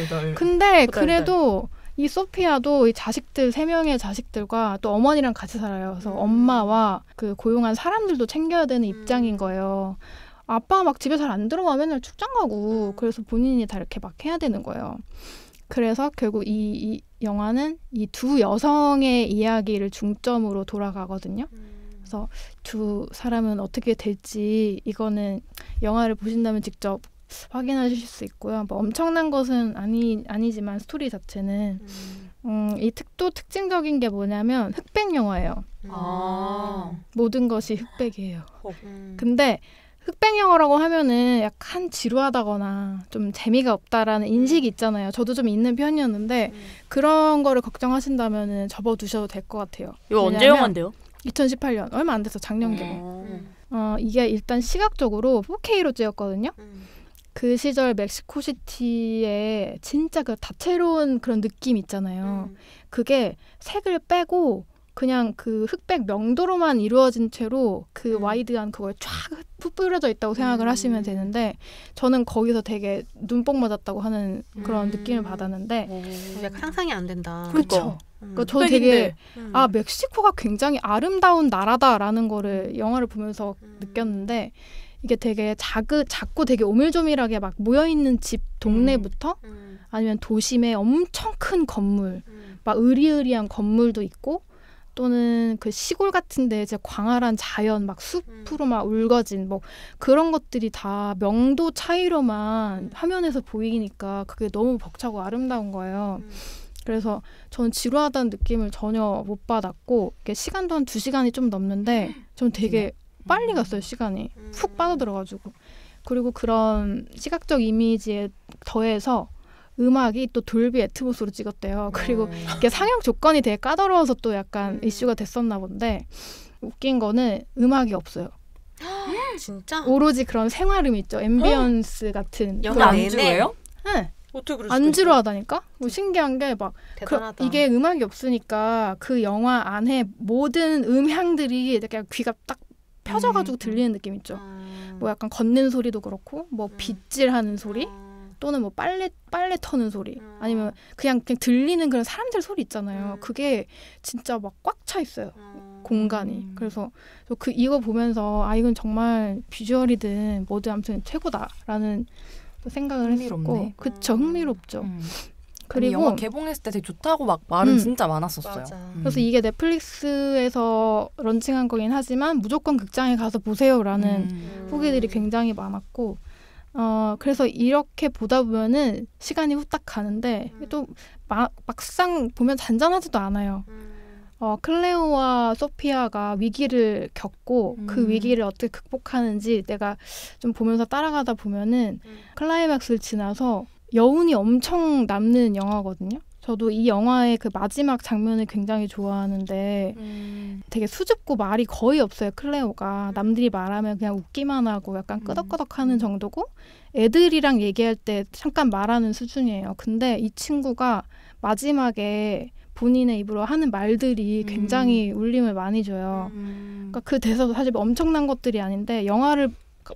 덜덜. 근데 후덜덜. 그래도 이 소피아도 이 자식들 3명의 자식들과 또 어머니랑 같이 살아요. 그래서 엄마와 그 고용한 사람들도 챙겨야 되는 입장인 거예요. 아빠가 막 집에 잘 안 들어와 맨날 출장 가고 그래서 본인이 다 이렇게 막 해야 되는 거예요. 그래서 결국 이 영화는 이 두 여성의 이야기를 중점으로 돌아가거든요. 그래서 두 사람은 어떻게 될지 이거는 영화를 보신다면 직접 확인하실 수 있고요. 뭐 엄청난 것은 아니지만 스토리 자체는 이 또 특징적인 게 뭐냐면 흑백 영화예요. 모든 것이 흑백이에요. 근데 흑백 영화라고 하면은 약간 지루하다거나 좀 재미가 없다라는 인식이 있잖아요. 저도 좀 있는 편이었는데 그런 거를 걱정하신다면은 접어두셔도 될 것 같아요. 이거 언제 영화인데요? 2018년 얼마 안 돼서 작년 개봉. 이게 일단 시각적으로 4K로 찍었거든요. 그 시절 멕시코시티에 진짜 그 다채로운 그런 느낌 있잖아요. 그게 색을 빼고 그냥 그 흑백 명도로만 이루어진 채로 그 와이드한 그걸 쫙 뿌려져 있다고 생각을 하시면 되는데 저는 거기서 되게 눈뽕 맞았다고 하는 그런 느낌을 받았는데 약간 상상이 안 된다. 그렇죠. 그러니까 저는 되게 멕시코가 굉장히 아름다운 나라다라는 거를 영화를 보면서 느꼈는데 이게 되게 작고 되게 오밀조밀하게 막 모여있는 집 동네부터 아니면 도심에 엄청 큰 건물 막 으리으리한 건물도 있고 또는 그 시골 같은데 이제 광활한 자연 막 숲으로 막 울거진 뭐 그런 것들이 다 명도 차이로만 화면에서 보이니까 그게 너무 벅차고 아름다운 거예요. 그래서 저는 지루하다는 느낌을 전혀 못 받았고 이게 시간도 한 2시간이 좀 넘는데 전 되게 빨리 갔어요. 시간이 푹 빠져들어가지고. 그리고 그런 시각적 이미지에 더해서 음악이 또 돌비 애트모스로 찍었대요. 그리고 이게 상영 조건이 되게 까다로워서 또 약간 이슈가 됐었나 본데 웃긴 거는 음악이 없어요. 진짜? 오로지 그런 생활음 있죠. 앰비언스 같은. 영화 안 내내? 지루해요? 네. 어떻게 그럴 수가 안 있어? 지루하다니까? 뭐 신기한 게 막 대단하다. 이게 음악이 없으니까 그 영화 안에 모든 음향들이 이렇게 귀가 딱 펴져가지고 들리는 느낌 있죠. 뭐 약간 걷는 소리도 그렇고 뭐 빗질하는 소리 또는 뭐 빨래 터는 소리 아니면 그냥 들리는 그런 사람들 소리 있잖아요. 그게 진짜 막 꽉 차 있어요. 공간이. 그래서 이거 보면서 이건 정말 비주얼이든 뭐든 아무튼 최고다라는 생각을 했었고. 그쵸, 흥미롭죠. 그리고 영화 개봉했을 때 되게 좋다고 막 말은 진짜 많았었어요. 그래서 이게 넷플릭스에서 런칭한 거긴 하지만 무조건 극장에 가서 보세요라는 후기들이 굉장히 많았고, 그래서 이렇게 보다 보면은 시간이 후딱 가는데 또 막상 보면 잔잔하지도 않아요. 클레오와 소피아가 위기를 겪고 그 위기를 어떻게 극복하는지 내가 좀 보면서 따라가다 보면은 클라이맥스를 지나서 여운이 엄청 남는 영화거든요. 저도 이 영화의 그 마지막 장면을 굉장히 좋아하는데 되게 수줍고 말이 거의 없어요. 클레오가 남들이 말하면 그냥 웃기만 하고 약간 끄덕끄덕하는 정도고 애들이랑 얘기할 때 잠깐 말하는 수준이에요. 근데 이 친구가 마지막에 본인의 입으로 하는 말들이 굉장히 울림을 많이 줘요. 그러니까 그 대사도 사실 엄청난 것들이 아닌데 영화를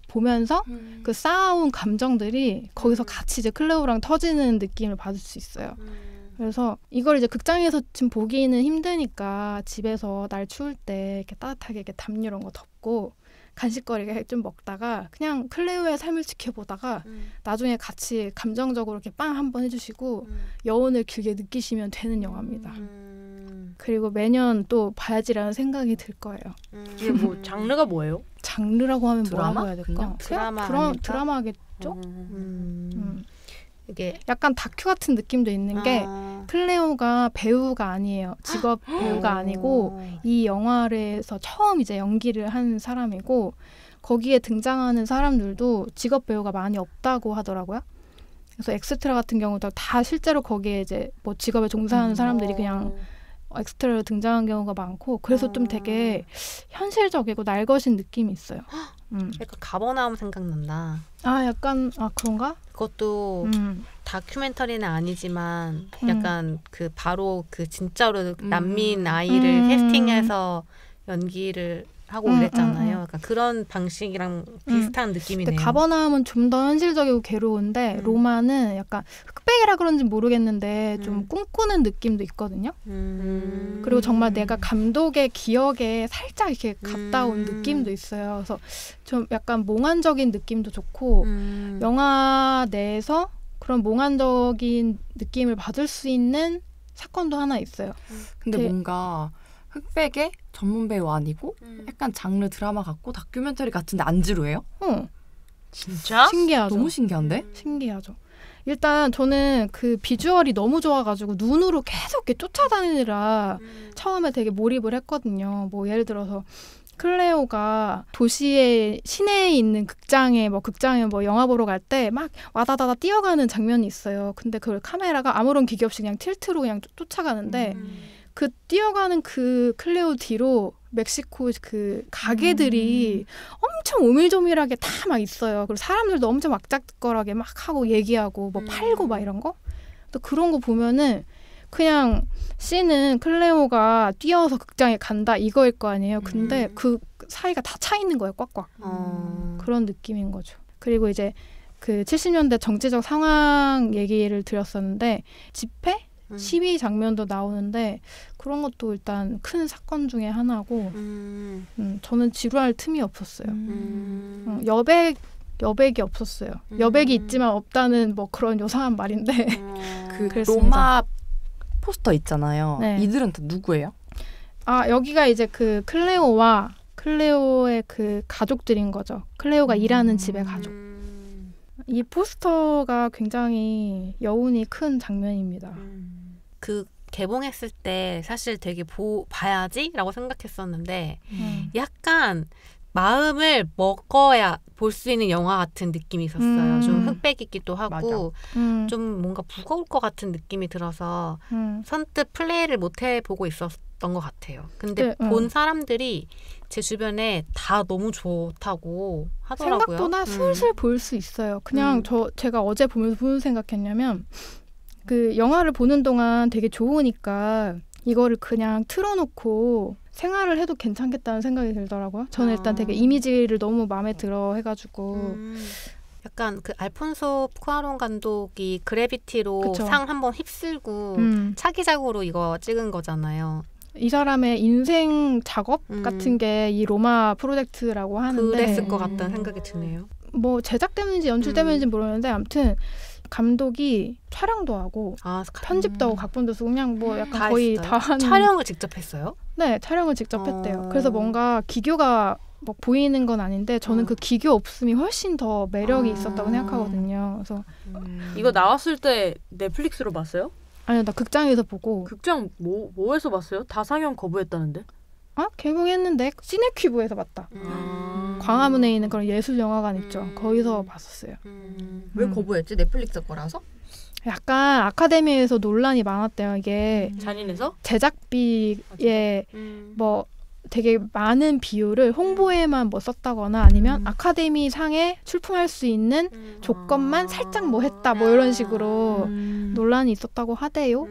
보면서 그 쌓아온 감정들이 거기서 같이 이제 클레오랑 터지는 느낌을 받을 수 있어요. 그래서 이걸 이제 극장에서 지금 보기는 힘드니까 집에서 날 추울 때 이렇게 따뜻하게 이렇게 담요 이런 거 덮고 간식거리 좀 먹다가 그냥 클레오의 삶을 지켜보다가 나중에 같이 감정적으로 이렇게 빵 한번 해주시고 여운을 길게 느끼시면 되는 영화입니다. 그리고 매년 또 봐야지라는 생각이 들 거예요. 이게 뭐 장르가 뭐예요? 장르라고 하면 드라마? 뭐라고 해야 될까? 드라마겠죠? 이게 약간 다큐 같은 느낌도 있는 게 클레오가 배우가 아니에요. 직업 배우가 아니고 이 영화에서 처음 이제 연기를 한 사람이고 거기에 등장하는 사람들도 직업 배우가 많이 없다고 하더라고요. 그래서 엑스트라 같은 경우도 다 실제로 거기에 이제 뭐 직업에 종사하는 사람들이 그냥 엑스트라로 등장한 경우가 많고 그래서 좀 되게 현실적이고 날것인 느낌이 있어요. 약간 가버나움 생각난다. 약간 그런가? 그것도 다큐멘터리는 아니지만 약간 그 바로 그 진짜로 난민 아이를 캐스팅해서 연기를 하고 이랬잖아요. 약간 그런 방식이랑 비슷한 느낌이네요. 근데 가버나움은 좀 더 현실적이고 괴로운데 로마는 약간 흑백이라 그런지 모르겠는데 좀 꿈꾸는 느낌도 있거든요. 그리고 정말 내가 감독의 기억에 살짝 이렇게 갔다 온 느낌도 있어요. 그래서 좀 약간 몽환적인 느낌도 좋고 영화 내에서 그런 몽환적인 느낌을 받을 수 있는 사건도 하나 있어요. 근데 뭔가 흑백의 전문 배우 아니고 약간 장르 드라마 같고 다큐멘터리 같은데 안 지루해요? 진짜? 신기하죠. 너무 신기한데? 신기하죠. 일단 저는 그 비주얼이 너무 좋아가지고 눈으로 계속 이렇게 쫓아다니느라 처음에 되게 몰입을 했거든요. 뭐 예를 들어서 클레오가 도시의 시내에 있는 극장에 뭐 영화 보러 갈 때 막 와다다다 뛰어가는 장면이 있어요. 근데 그걸 카메라가 아무런 기계 없이 그냥 틸트로 그냥 쫓아가는데 그 뛰어가는 그 클레오 뒤로 멕시코 그 가게들이 엄청 오밀조밀하게 다 막 있어요. 그리고 사람들도 엄청 막작거라게 막 하고 얘기하고 뭐 팔고 막 이런 거. 또 그런 거 보면은 그냥 씬은 클레오가 뛰어서 극장에 간다 이거일 거 아니에요. 근데 그 사이가 다 차 있는 거예요. 꽉꽉. 그런 느낌인 거죠. 그리고 이제 그 70년대 정치적 상황 얘기를 드렸었는데 집회? 시위 장면도 나오는데 그런 것도 일단 큰 사건 중에 하나고 저는 지루할 틈이 없었어요. 여백이 없었어요. 여백이 있지만 없다는 뭐 그런 요상한 말인데 그 그랬습니다. 로마 포스터 있잖아요. 네. 이들은 다 누구예요? 여기가 이제 그 클레오와 클레오의 그 가족들인 거죠. 클레오가 일하는 집의 가족. 이 포스터가 굉장히 여운이 큰 장면입니다. 그 개봉했을 때 사실 되게 봐야지라고 생각했었는데 약간 마음을 먹어야 볼 수 있는 영화 같은 느낌이 있었어요. 좀 흑백이기도 하고 좀 뭔가 무거울 것 같은 느낌이 들어서 선뜻 플레이를 못 해보고 있었던 것 같아요. 근데 본 사람들이 제 주변에 다 너무 좋다고 하더라고요. 생각보다 슬슬 볼 수 있어요. 그냥 제가 어제 보면서 무슨 생각했냐면 그 영화를 보는 동안 되게 좋으니까 이거를 그냥 틀어놓고 생활을 해도 괜찮겠다는 생각이 들더라고요. 저는 일단 되게 이미지를 너무 마음에 들어 해가지고 약간 그 알폰소 쿠아론 감독이 그래비티로 그쵸. 상 한번 휩쓸고 차기작으로 이거 찍은 거잖아요. 이 사람의 인생 작업 같은 게 이 로마 프로젝트라고 하는데 그랬을 것 같다는 생각이 드네요. 뭐 제작 때문인지 연출 때문인지 모르는데 아무튼 감독이 촬영도 하고 편집도 하고 각본도 쓰고 그냥 뭐 약간 다 거의 했어요? 다 하는 촬영을 직접 했어요? 네, 촬영을 직접 했대요. 그래서 뭔가 기교가 뭐 보이는 건 아닌데 저는 그 기교 없음이 훨씬 더 매력이 있었다고 생각하거든요. 그래서 이거 나왔을 때 넷플릭스로 봤어요? 아니요, 나 극장에서 보고 극장 뭐에서 봤어요? 다 상영 거부했다는데? 개봉했는데 시네큐브에서 봤다. 광화문에 있는 그런 예술 영화관 있죠. 거기서 봤었어요. 왜 거부했지? 넷플릭스 거라서? 약간 아카데미에서 논란이 많았대요. 이게 잔인해서? 제작비에 뭐 되게 많은 비율을 홍보에만 뭐 썼다거나 아니면 아카데미 상에 출품할 수 있는 조건만 살짝 뭐 했다 뭐 이런 식으로 논란이 있었다고 하대요.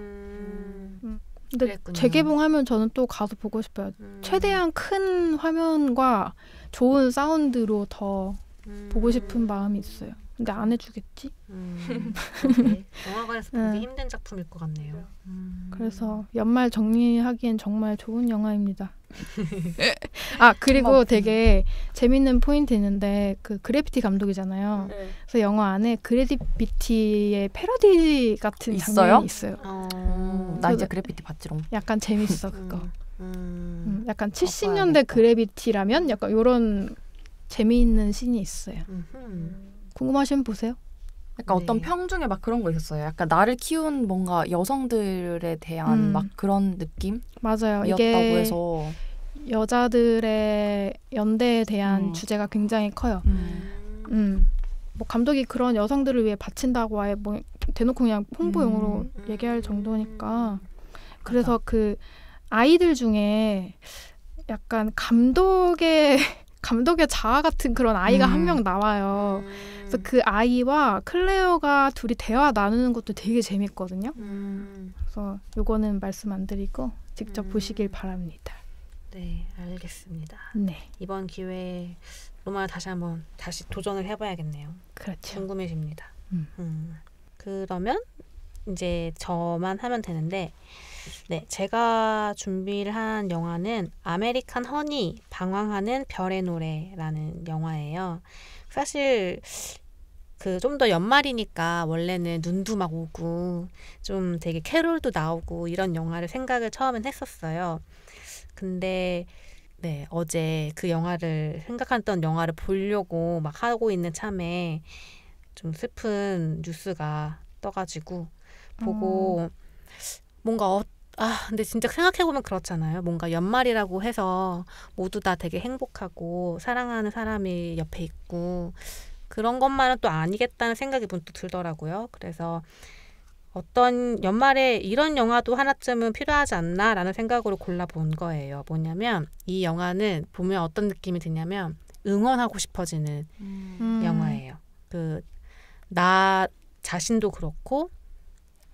근데 그랬군요. 재개봉하면 저는 또 가서 보고 싶어요. 최대한 큰 화면과 좋은 사운드로 더 보고 싶은 마음이 있어요. 근데 안 해주겠지? 영화관에서 보기 힘든 작품일 것 같네요. 그래서 연말 정리하기엔 정말 좋은 영화입니다. 그리고 되게 재밌는 포인트 있는데 그 그래피티 감독이잖아요. 네. 그래서 영화 안에 그래피티의 패러디 같은 있어요? 장면이 있어요. 나 이제 그래피티 봤지롱. 약간 재밌어 그거. 약간 70년대 그래비티라면 약간 이런 재미있는 씬이 있어요. 궁금하시면 보세요. 약간 네. 어떤 평 중에 막 그런 거 있었어요. 약간 나를 키운 뭔가 여성들에 대한 막 그런 느낌이었다고 맞아요. 이게 해서 여자들의 연대에 대한 주제가 굉장히 커요. 뭐 감독이 그런 여성들을 위해 바친다고 아예 뭐 대놓고 그냥 홍보용으로 얘기할 정도니까. 그래서 그 아이들 중에 약간 감독의 자아 같은 그런 아이가 한 명 나와요. 그래서 그 아이와 클레어가 둘이 대화 나누는 것도 되게 재밌거든요. 그래서 요거는 말씀 안 드리고 직접 보시길 바랍니다. 네, 알겠습니다. 네, 이번 기회에 로마 다시 도전을 해봐야겠네요. 그렇죠. 궁금해집니다. 그러면 이제 저만 하면 되는데, 네, 제가 준비를 한 영화는 아메리칸 허니 방황하는 별의 노래라는 영화예요. 사실 그 좀 더 연말이니까 원래는 눈도 막 오고 좀 되게 캐롤도 나오고 이런 영화를 생각을 처음엔 했었어요. 근데 네, 어제 그 생각했던 영화를 보려고 막 하고 있는 참에 좀 슬픈 뉴스가 떠가지고 보고 뭔가 근데 진짜 생각해보면 그렇잖아요. 뭔가 연말이라고 해서 모두 다 되게 행복하고 사랑하는 사람이 옆에 있고 그런 것만은 또 아니겠다는 생각이 문득 들더라고요. 그래서 어떤 연말에 이런 영화도 하나쯤은 필요하지 않나라는 생각으로 골라본 거예요. 뭐냐면 이 영화는 보면 어떤 느낌이 드냐면 응원하고 싶어지는 영화예요. 나 자신도 그렇고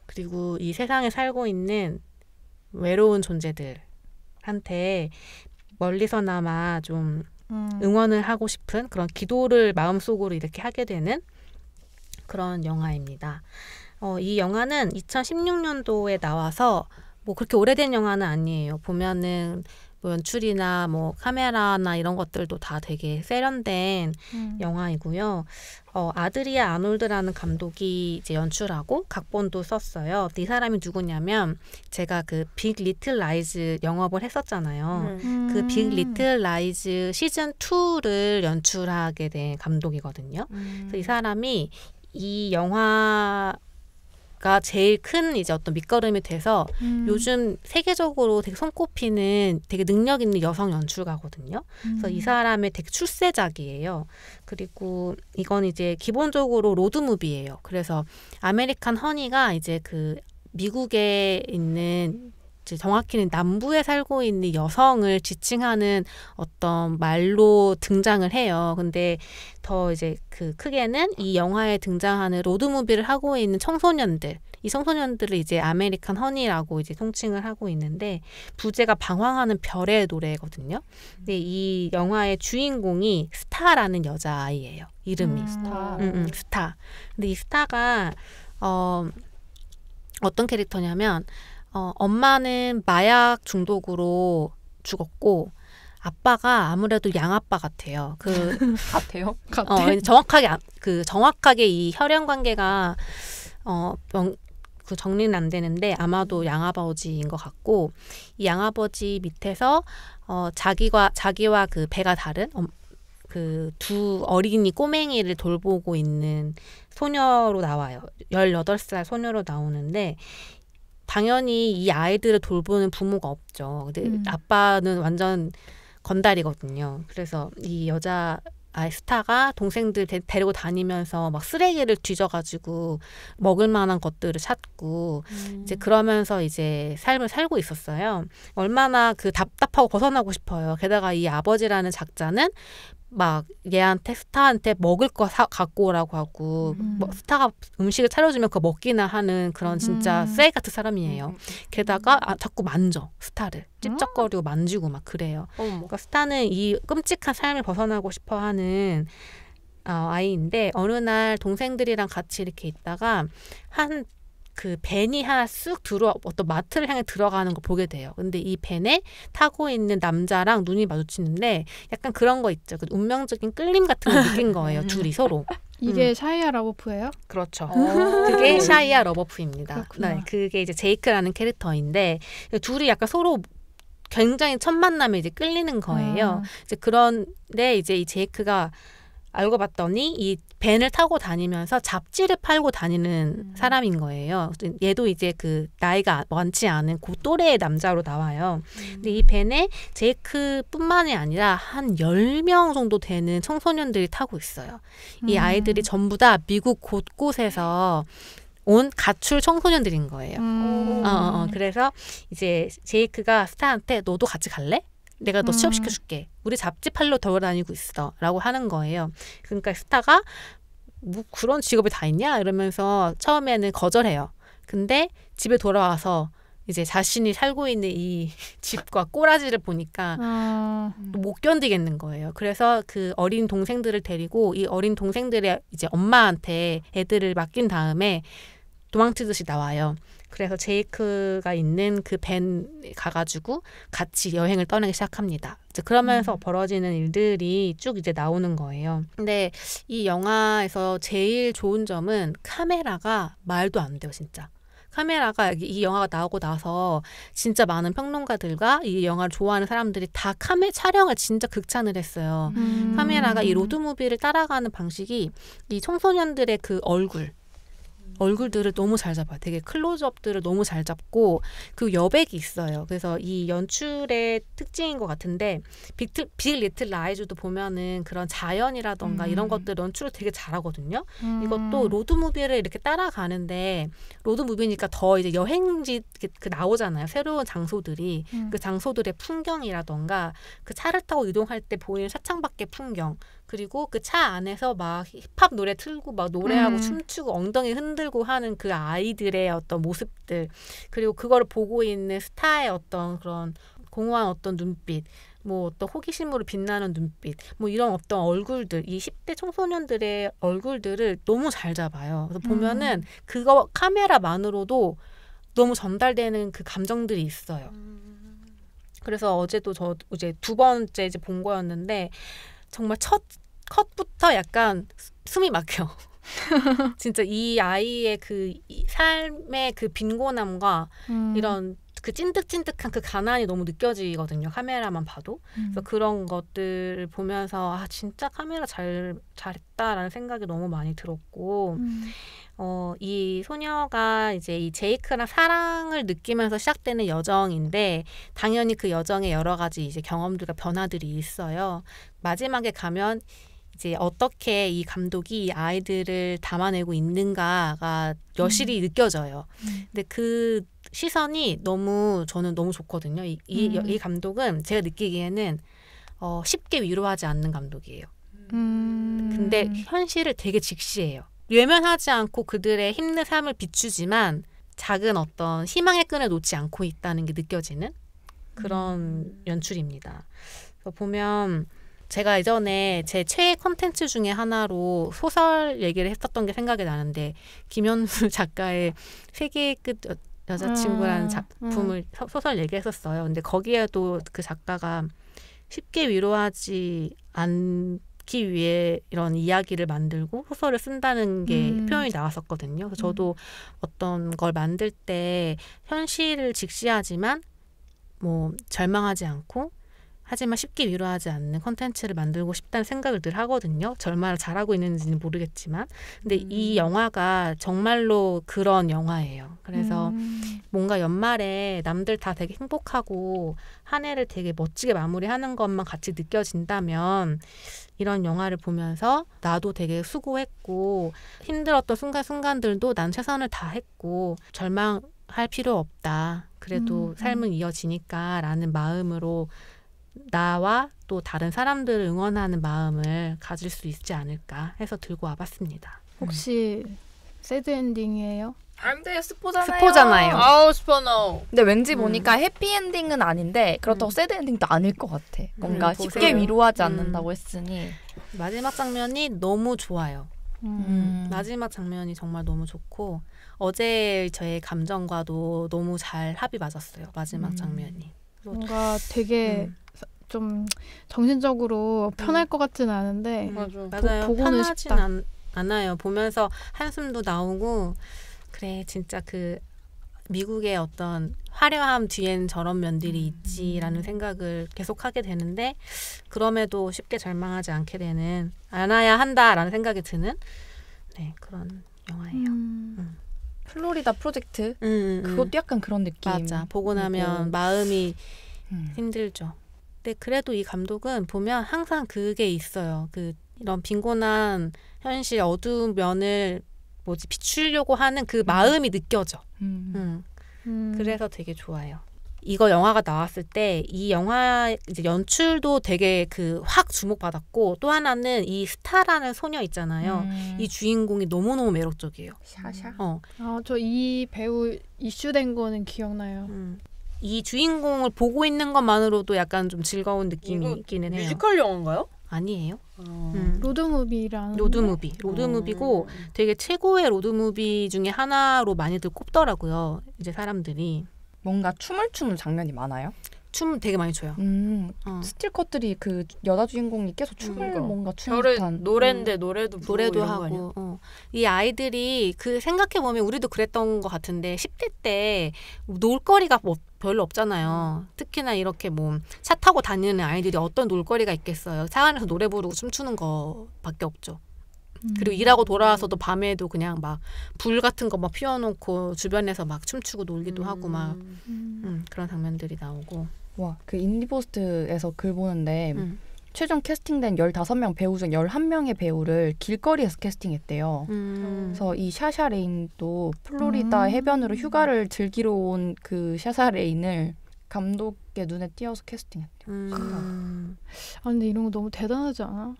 그리고 이 세상에 살고 있는 외로운 존재들한테 멀리서나마 좀 응원을 하고 싶은 그런 기도를 마음속으로 이렇게 하게 되는 그런 영화입니다. 이 영화는 2016년도에 나와서 뭐 그렇게 오래된 영화는 아니에요. 보면은 뭐 연출이나 뭐 카메라나 이런 것들도 다 되게 세련된 영화이고요. 아드리아 아놀드라는 감독이 이제 연출하고 각본도 썼어요. 이 사람이 누구냐면 제가 그 빅 리틀 라이즈 영업을 했었잖아요. 그 빅 리틀 라이즈 시즌 2를 연출하게 된 감독이거든요. 그래서 이 사람이 이 영화가 제일 큰 이제 어떤 밑거름이 돼서 요즘 세계적으로 되게 손꼽히는 되게 능력 있는 여성 연출가거든요. 그래서 이 사람의 되게 출세작이에요. 그리고 이건 이제 기본적으로 로드무비예요. 그래서 아메리칸 허니가 이제 그 미국에 있는 이제 정확히는 남부에 살고 있는 여성을 지칭하는 어떤 말로 등장을 해요. 근데 더 이제 그 크게는 이 영화에 등장하는 로드무비를 하고 있는 청소년들, 이 청소년들을 이제 아메리칸 허니라고 이제 통칭을 하고 있는데 부제가 방황하는 별의 노래거든요. 근데 이 영화의 주인공이 스타라는 여자아이예요. 이름이 스타. 근데 이 스타가 어떤 캐릭터냐면 엄마는 마약 중독으로 죽었고 아빠가 아무래도 양아빠 같아요. 같아요. 정확하게 이 혈연 관계가 그 정리는 안 되는데 아마도 양아버지인 것 같고 이 양아버지 밑에서 자기와 그 배가 다른 그 두 어린이 꼬맹이를 돌보고 있는 소녀로 나와요. 18살 소녀로 나오는데 당연히 이 아이들을 돌보는 부모가 없죠. 근데 아빠는 완전 건달이거든요. 그래서 이 여자 아이 스타가 동생들 데리고 다니면서 막 쓰레기를 뒤져가지고 먹을 만한 것들을 찾고 이제 그러면서 이제 삶을 살고 있었어요. 얼마나 그 답답하고 벗어나고 싶어요. 게다가 이 아버지라는 작자는 막 얘한테 스타한테 먹을 거 갖고 오라고 하고 뭐 스타가 음식을 차려주면 그거 먹기나 하는 그런 진짜 쓰레기 같은 사람이에요. 게다가 자꾸 만져 스타를 찝쩍거리고 만지고 막 그래요. 그러니까 스타는 이 끔찍한 삶을 벗어나고 싶어하는 아이인데 어느 날 동생들이랑 같이 이렇게 있다가 그 벤이 하나 쑥 어떤 마트를 향해 들어가는 거 보게 돼요. 근데 이 벤에 타고 있는 남자랑 눈이 마주치는데 약간 그런 거 있죠. 그 운명적인 끌림 같은 거 느낀 거예요. 둘이 서로. 이게 샤이아 라보프예요? 그렇죠. 그게 샤이아 러버프입니다. 그렇구나. 네, 그게 이제 제이크라는 캐릭터인데 둘이 약간 서로 굉장히 첫 만남에 이제 끌리는 거예요. 이제 그런데 이제 이 제이크가 알고 봤더니 이 벤을 타고 다니면서 잡지를 팔고 다니는 사람인 거예요. 얘도 이제 그 나이가 많지 않은 그 또래의 남자로 나와요. 근데 이 벤에 제이크뿐만이 아니라 한 10명 정도 되는 청소년들이 타고 있어요. 이 아이들이 전부 다 미국 곳곳에서 온 가출 청소년들인 거예요. 그래서 이제 제이크가 스타한테 너도 같이 갈래? 내가 너 취업시켜줄게. 우리 잡지 팔러 돌아다니고 있어. 라고 하는 거예요. 그러니까 스타가 뭐 그런 직업이 다 있냐? 이러면서 처음에는 거절해요. 근데 집에 돌아와서 이제 자신이 살고 있는 이 집과 꼬라지를 보니까 못 견디겠는 거예요. 그래서 그 어린 동생들을 데리고 이 어린 동생들의 이제 엄마한테 애들을 맡긴 다음에 도망치듯이 나와요. 그래서 제이크가 있는 그 밴 가가지고 같이 여행을 떠나기 시작합니다. 이제 그러면서 벌어지는 일들이 쭉 이제 나오는 거예요. 근데 이 영화에서 제일 좋은 점은 카메라가 말도 안 돼요, 진짜. 카메라가 이 영화가 나오고 나서 진짜 많은 평론가들과 이 영화를 좋아하는 사람들이 다 촬영을 진짜 극찬을 했어요. 카메라가 이 로드무비를 따라가는 방식이 이 청소년들의 그 얼굴들을 너무 잘 잡아요. 되게 클로즈업들을 너무 잘 잡고 그 여백이 있어요. 그래서 이 연출의 특징인 것 같은데 빅 리틀 라이즈도 보면은 그런 자연이라던가 이런 것들 연출을 되게 잘하거든요. 이것도 로드무비를 이렇게 따라가는데 로드무비니까 더 이제 여행지 그 나오잖아요. 새로운 장소들이 그 장소들의 풍경이라던가 그 차를 타고 이동할 때 보이는 차창 밖의 풍경 그리고 그 차 안에서 막 힙합 노래 틀고 막 노래하고 춤추고 엉덩이 흔들고 하는 그 아이들의 어떤 모습들 그리고 그거를 보고 있는 스타의 어떤 그런 공허한 어떤 눈빛 뭐 어떤 호기심으로 빛나는 눈빛 뭐 이런 어떤 얼굴들 이 10대 청소년들의 얼굴들을 너무 잘 잡아요. 그래서 보면은 그거 카메라만으로도 너무 전달되는 그 감정들이 있어요. 그래서 어제도 저 이제 두 번째 이제 본 거였는데 정말 첫 컷부터 약간 숨이 막혀. 진짜 이 아이의 그 삶의 그 빈곤함과 이런 그 찐득찐득한 그 가난이 너무 느껴지거든요. 카메라만 봐도. 그래서 그런 것들을 보면서 아 진짜 카메라 잘했다라는 생각이 너무 많이 들었고 이 소녀가 이제 이 제이크랑 사랑을 느끼면서 시작되는 여정인데 당연히 그 여정에 여러 가지 이제 경험들과 변화들이 있어요. 마지막에 가면 이제 어떻게 이 감독이 이 아이들을 담아내고 있는가가 여실히 느껴져요. 근데 그 시선이 저는 너무 좋거든요. 이 감독은 제가 느끼기에는 쉽게 위로하지 않는 감독이에요. 근데 현실을 되게 직시해요. 외면하지 않고 그들의 힘든 삶을 비추지만 작은 어떤 희망의 끈을 놓지 않고 있다는 게 느껴지는 그런 연출입니다. 그래서 보면 제가 예전에 제 최애 콘텐츠 중에 하나로 소설 얘기를 했었던 게 생각이 나는데 김현수 작가의 세계의 끝 여자친구라는 작품을 소설 얘기했었어요. 근데 거기에도 그 작가가 쉽게 위로하지 않기 위해 이런 이야기를 만들고 소설을 쓴다는 게 표현이 나왔었거든요. 그래서 저도 어떤 걸 만들 때 현실을 직시하지만 뭐 절망하지 않고 하지만 쉽게 위로하지 않는 콘텐츠를 만들고 싶다는 생각을 늘 하거든요. 얼마나 잘하고 있는지는 모르겠지만. 근데 이 영화가 정말로 그런 영화예요. 그래서 뭔가 연말에 남들 다 되게 행복하고 한 해를 되게 멋지게 마무리하는 것만 같이 느껴진다면 이런 영화를 보면서 나도 되게 수고했고 힘들었던 순간순간들도 난 최선을 다했고 절망할 필요 없다. 그래도 삶은 이어지니까 라는 마음으로 나와 또 다른 사람들을 응원하는 마음을 가질 수 있지 않을까 해서 들고 와봤습니다. 혹시 새드 엔딩이에요? 안 돼요. 스포잖아요. 스포잖아요. 아우 스포노. 근데 왠지 보니까 해피엔딩은 아닌데 그렇다고 새드엔딩도 아닐 것 같아. 뭔가 쉽게 보세요. 위로하지 않는다고 했으니. 마지막 장면이 너무 좋아요. 마지막 장면이 정말 너무 좋고 어제 저의 감정과도 너무 잘 합이 맞았어요. 마지막 장면이. 뭔가 되게 좀 정신적으로 편할 것 같지는 않은데 맞아요. 보고는 편하진 싶다. 않아요. 보면서 한숨도 나오고 그래 진짜 그 미국의 어떤 화려함 뒤엔 저런 면들이 있지라는 생각을 계속 하게 되는데 그럼에도 쉽게 절망하지 않게 되는 않아야 한다라는 생각이 드는 네, 그런 영화예요. 플로리다 프로젝트 그것도 약간 그런 느낌. 맞아. 보고 나면 마음이 힘들죠. 근데 그래도 이 감독은 보면 항상 그게 있어요. 그 이런 빈곤한 현실 어두운 면을 비추려고 하는 그 마음이 느껴져. 그래서 되게 좋아요. 이거 영화가 나왔을 때 이 영화 이제 연출도 되게 그 확 주목받았고 또 하나는 이 스타라는 소녀 있잖아요. 이 주인공이 너무너무 매력적이에요. 샤샤. 저 이 배우 이슈된 거는 기억나요. 이 주인공을 보고 있는 것만으로도 약간 좀 즐거운 느낌이 있기는 해요. 뮤지컬 영화인가요? 아니에요. 로드무비라는 로드무비고 되게 최고의 로드무비 중에 하나로 많이들 꼽더라고요. 이제 사람들이. 뭔가 춤을 추는 장면이 많아요? 춤 되게 많이 춰요. 스틸컷들이 그 여자 주인공이 계속 춤을 뭔가 추는 듯한 노래인데 노래도 부르고 노래도 이런 거 아니야? 하고 이 아이들이 그 생각해보면 우리도 그랬던 것 같은데 10대 때 놀거리가 뭐 별로 없잖아요. 특히나 이렇게 뭐 차 타고 다니는 아이들이 어떤 놀거리가 있겠어요. 차 안에서 노래 부르고 춤추는 거밖에 없죠. 그리고 일하고 돌아와서도 밤에도 그냥 막 불 같은 거 막 피워놓고 주변에서 막 춤추고 놀기도 하고 막 그런 장면들이 나오고. 와, 그 인디포스트에서 글 보는데 최종 캐스팅된 15명 배우 중 11명의 배우를 길거리에서 캐스팅했대요. 그래서 이 샤샤 레인도 플로리다 해변으로 휴가를 즐기러 온 그 샤샤 레인을 감독의 눈에 띄어서 캐스팅했대요. 근데 이런 거 너무 대단하지 않아?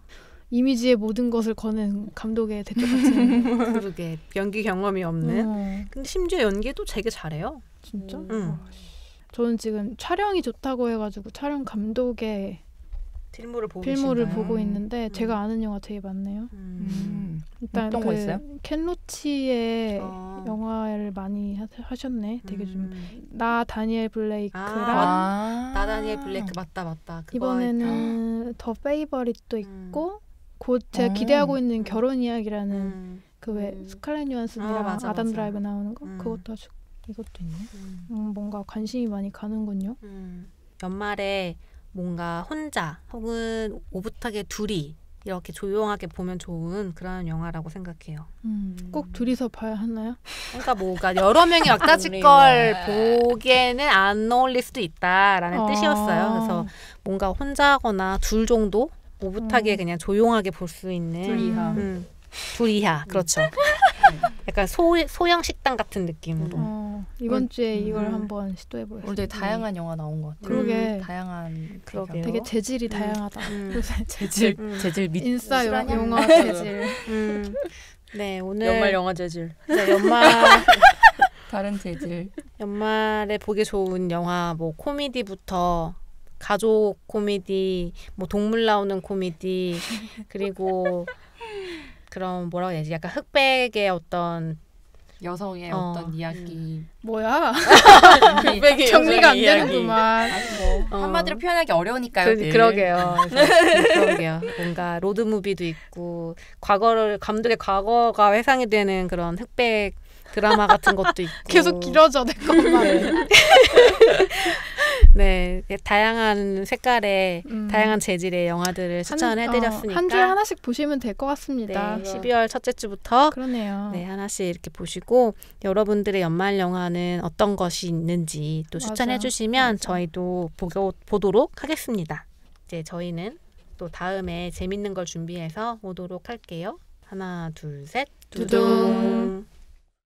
이미지의 모든 것을 거는 감독의 대쪽 같은. 그러게 연기 경험이 없는. 근데 심지어 연기도 되게 잘해요. 진짜? 저는 지금 촬영이 좋다고 해가지고 촬영 감독의 필모를 보고 있는데 제가 아는 영화 되게 많네요. 일단 어떤 거 있어요? 켄 로치의 영화를 많이 하셨네. 되게 좀 나 다니엘 블레이크랑 나 다니엘 블레이크 맞다. 이번에는 더 페이버릿도 있고 곧 제가 기대하고 있는 결혼 이야기라는 그 왜 스칼렛 요한슨이랑 아담 드라이브 나오는 거 그것도 아주 이것도 있네. 뭔가 관심이 많이 가는군요. 연말에 뭔가 혼자 혹은 오붓하게 둘이 이렇게 조용하게 보면 좋은 그런 영화라고 생각해요. 꼭 둘이서 봐야 하나요? 그러니까 여러 명이 왁자지 걸 보기에는 안 어울릴 수도 있다라는 뜻이었어요. 그래서 뭔가 혼자거나 둘 정도 오붓하게 그냥 조용하게 볼 수 있는 둘 이하 그렇죠. 약간 소형 식당 같은 느낌으로. 이번 주에 이걸 한번 시도해보겠습니다. 오늘 되게 다양한 영화 나온 것 같아요. 그러게. 다양한 그러게요. 되게 재질이 다양하다. 재질 및 인싸 영화 재질. 네 오늘 연말 영화 재질. 다른 재질. 연말에 보기 좋은 영화 뭐 코미디부터 가족 코미디, 뭐 동물 나오는 코미디 그리고 그런 뭐라고 해야지 약간 흑백의 어떤 여성의 어. 어떤 이야기. 뭐야? 흑백의 정리가 안 여성의 이야기. 되는구만. 아니 뭐 어. 한마디로 표현하기 어려우니까요. 늘. 그러게요. 그러게요. 뭔가 로드 무비도 있고 감독의 과거가 회상이 되는 그런 흑백 드라마 같은 것도 있고 계속 길어져 내 것만. 네, 다양한 색깔의 다양한 재질의 영화들을 추천해드렸으니까 한 주에 하나씩 보시면 될 것 같습니다. 네, 12월 첫째 주부터 그러네요. 네, 하나씩 이렇게 보시고 여러분들의 연말 영화는 어떤 것이 있는지 또 추천해 맞아. 주시면 맞아. 저희도 보도록 하겠습니다. 이제 저희는 또 다음에 재밌는 걸 준비해서 오도록 할게요. 하나, 둘, 셋. 두둥.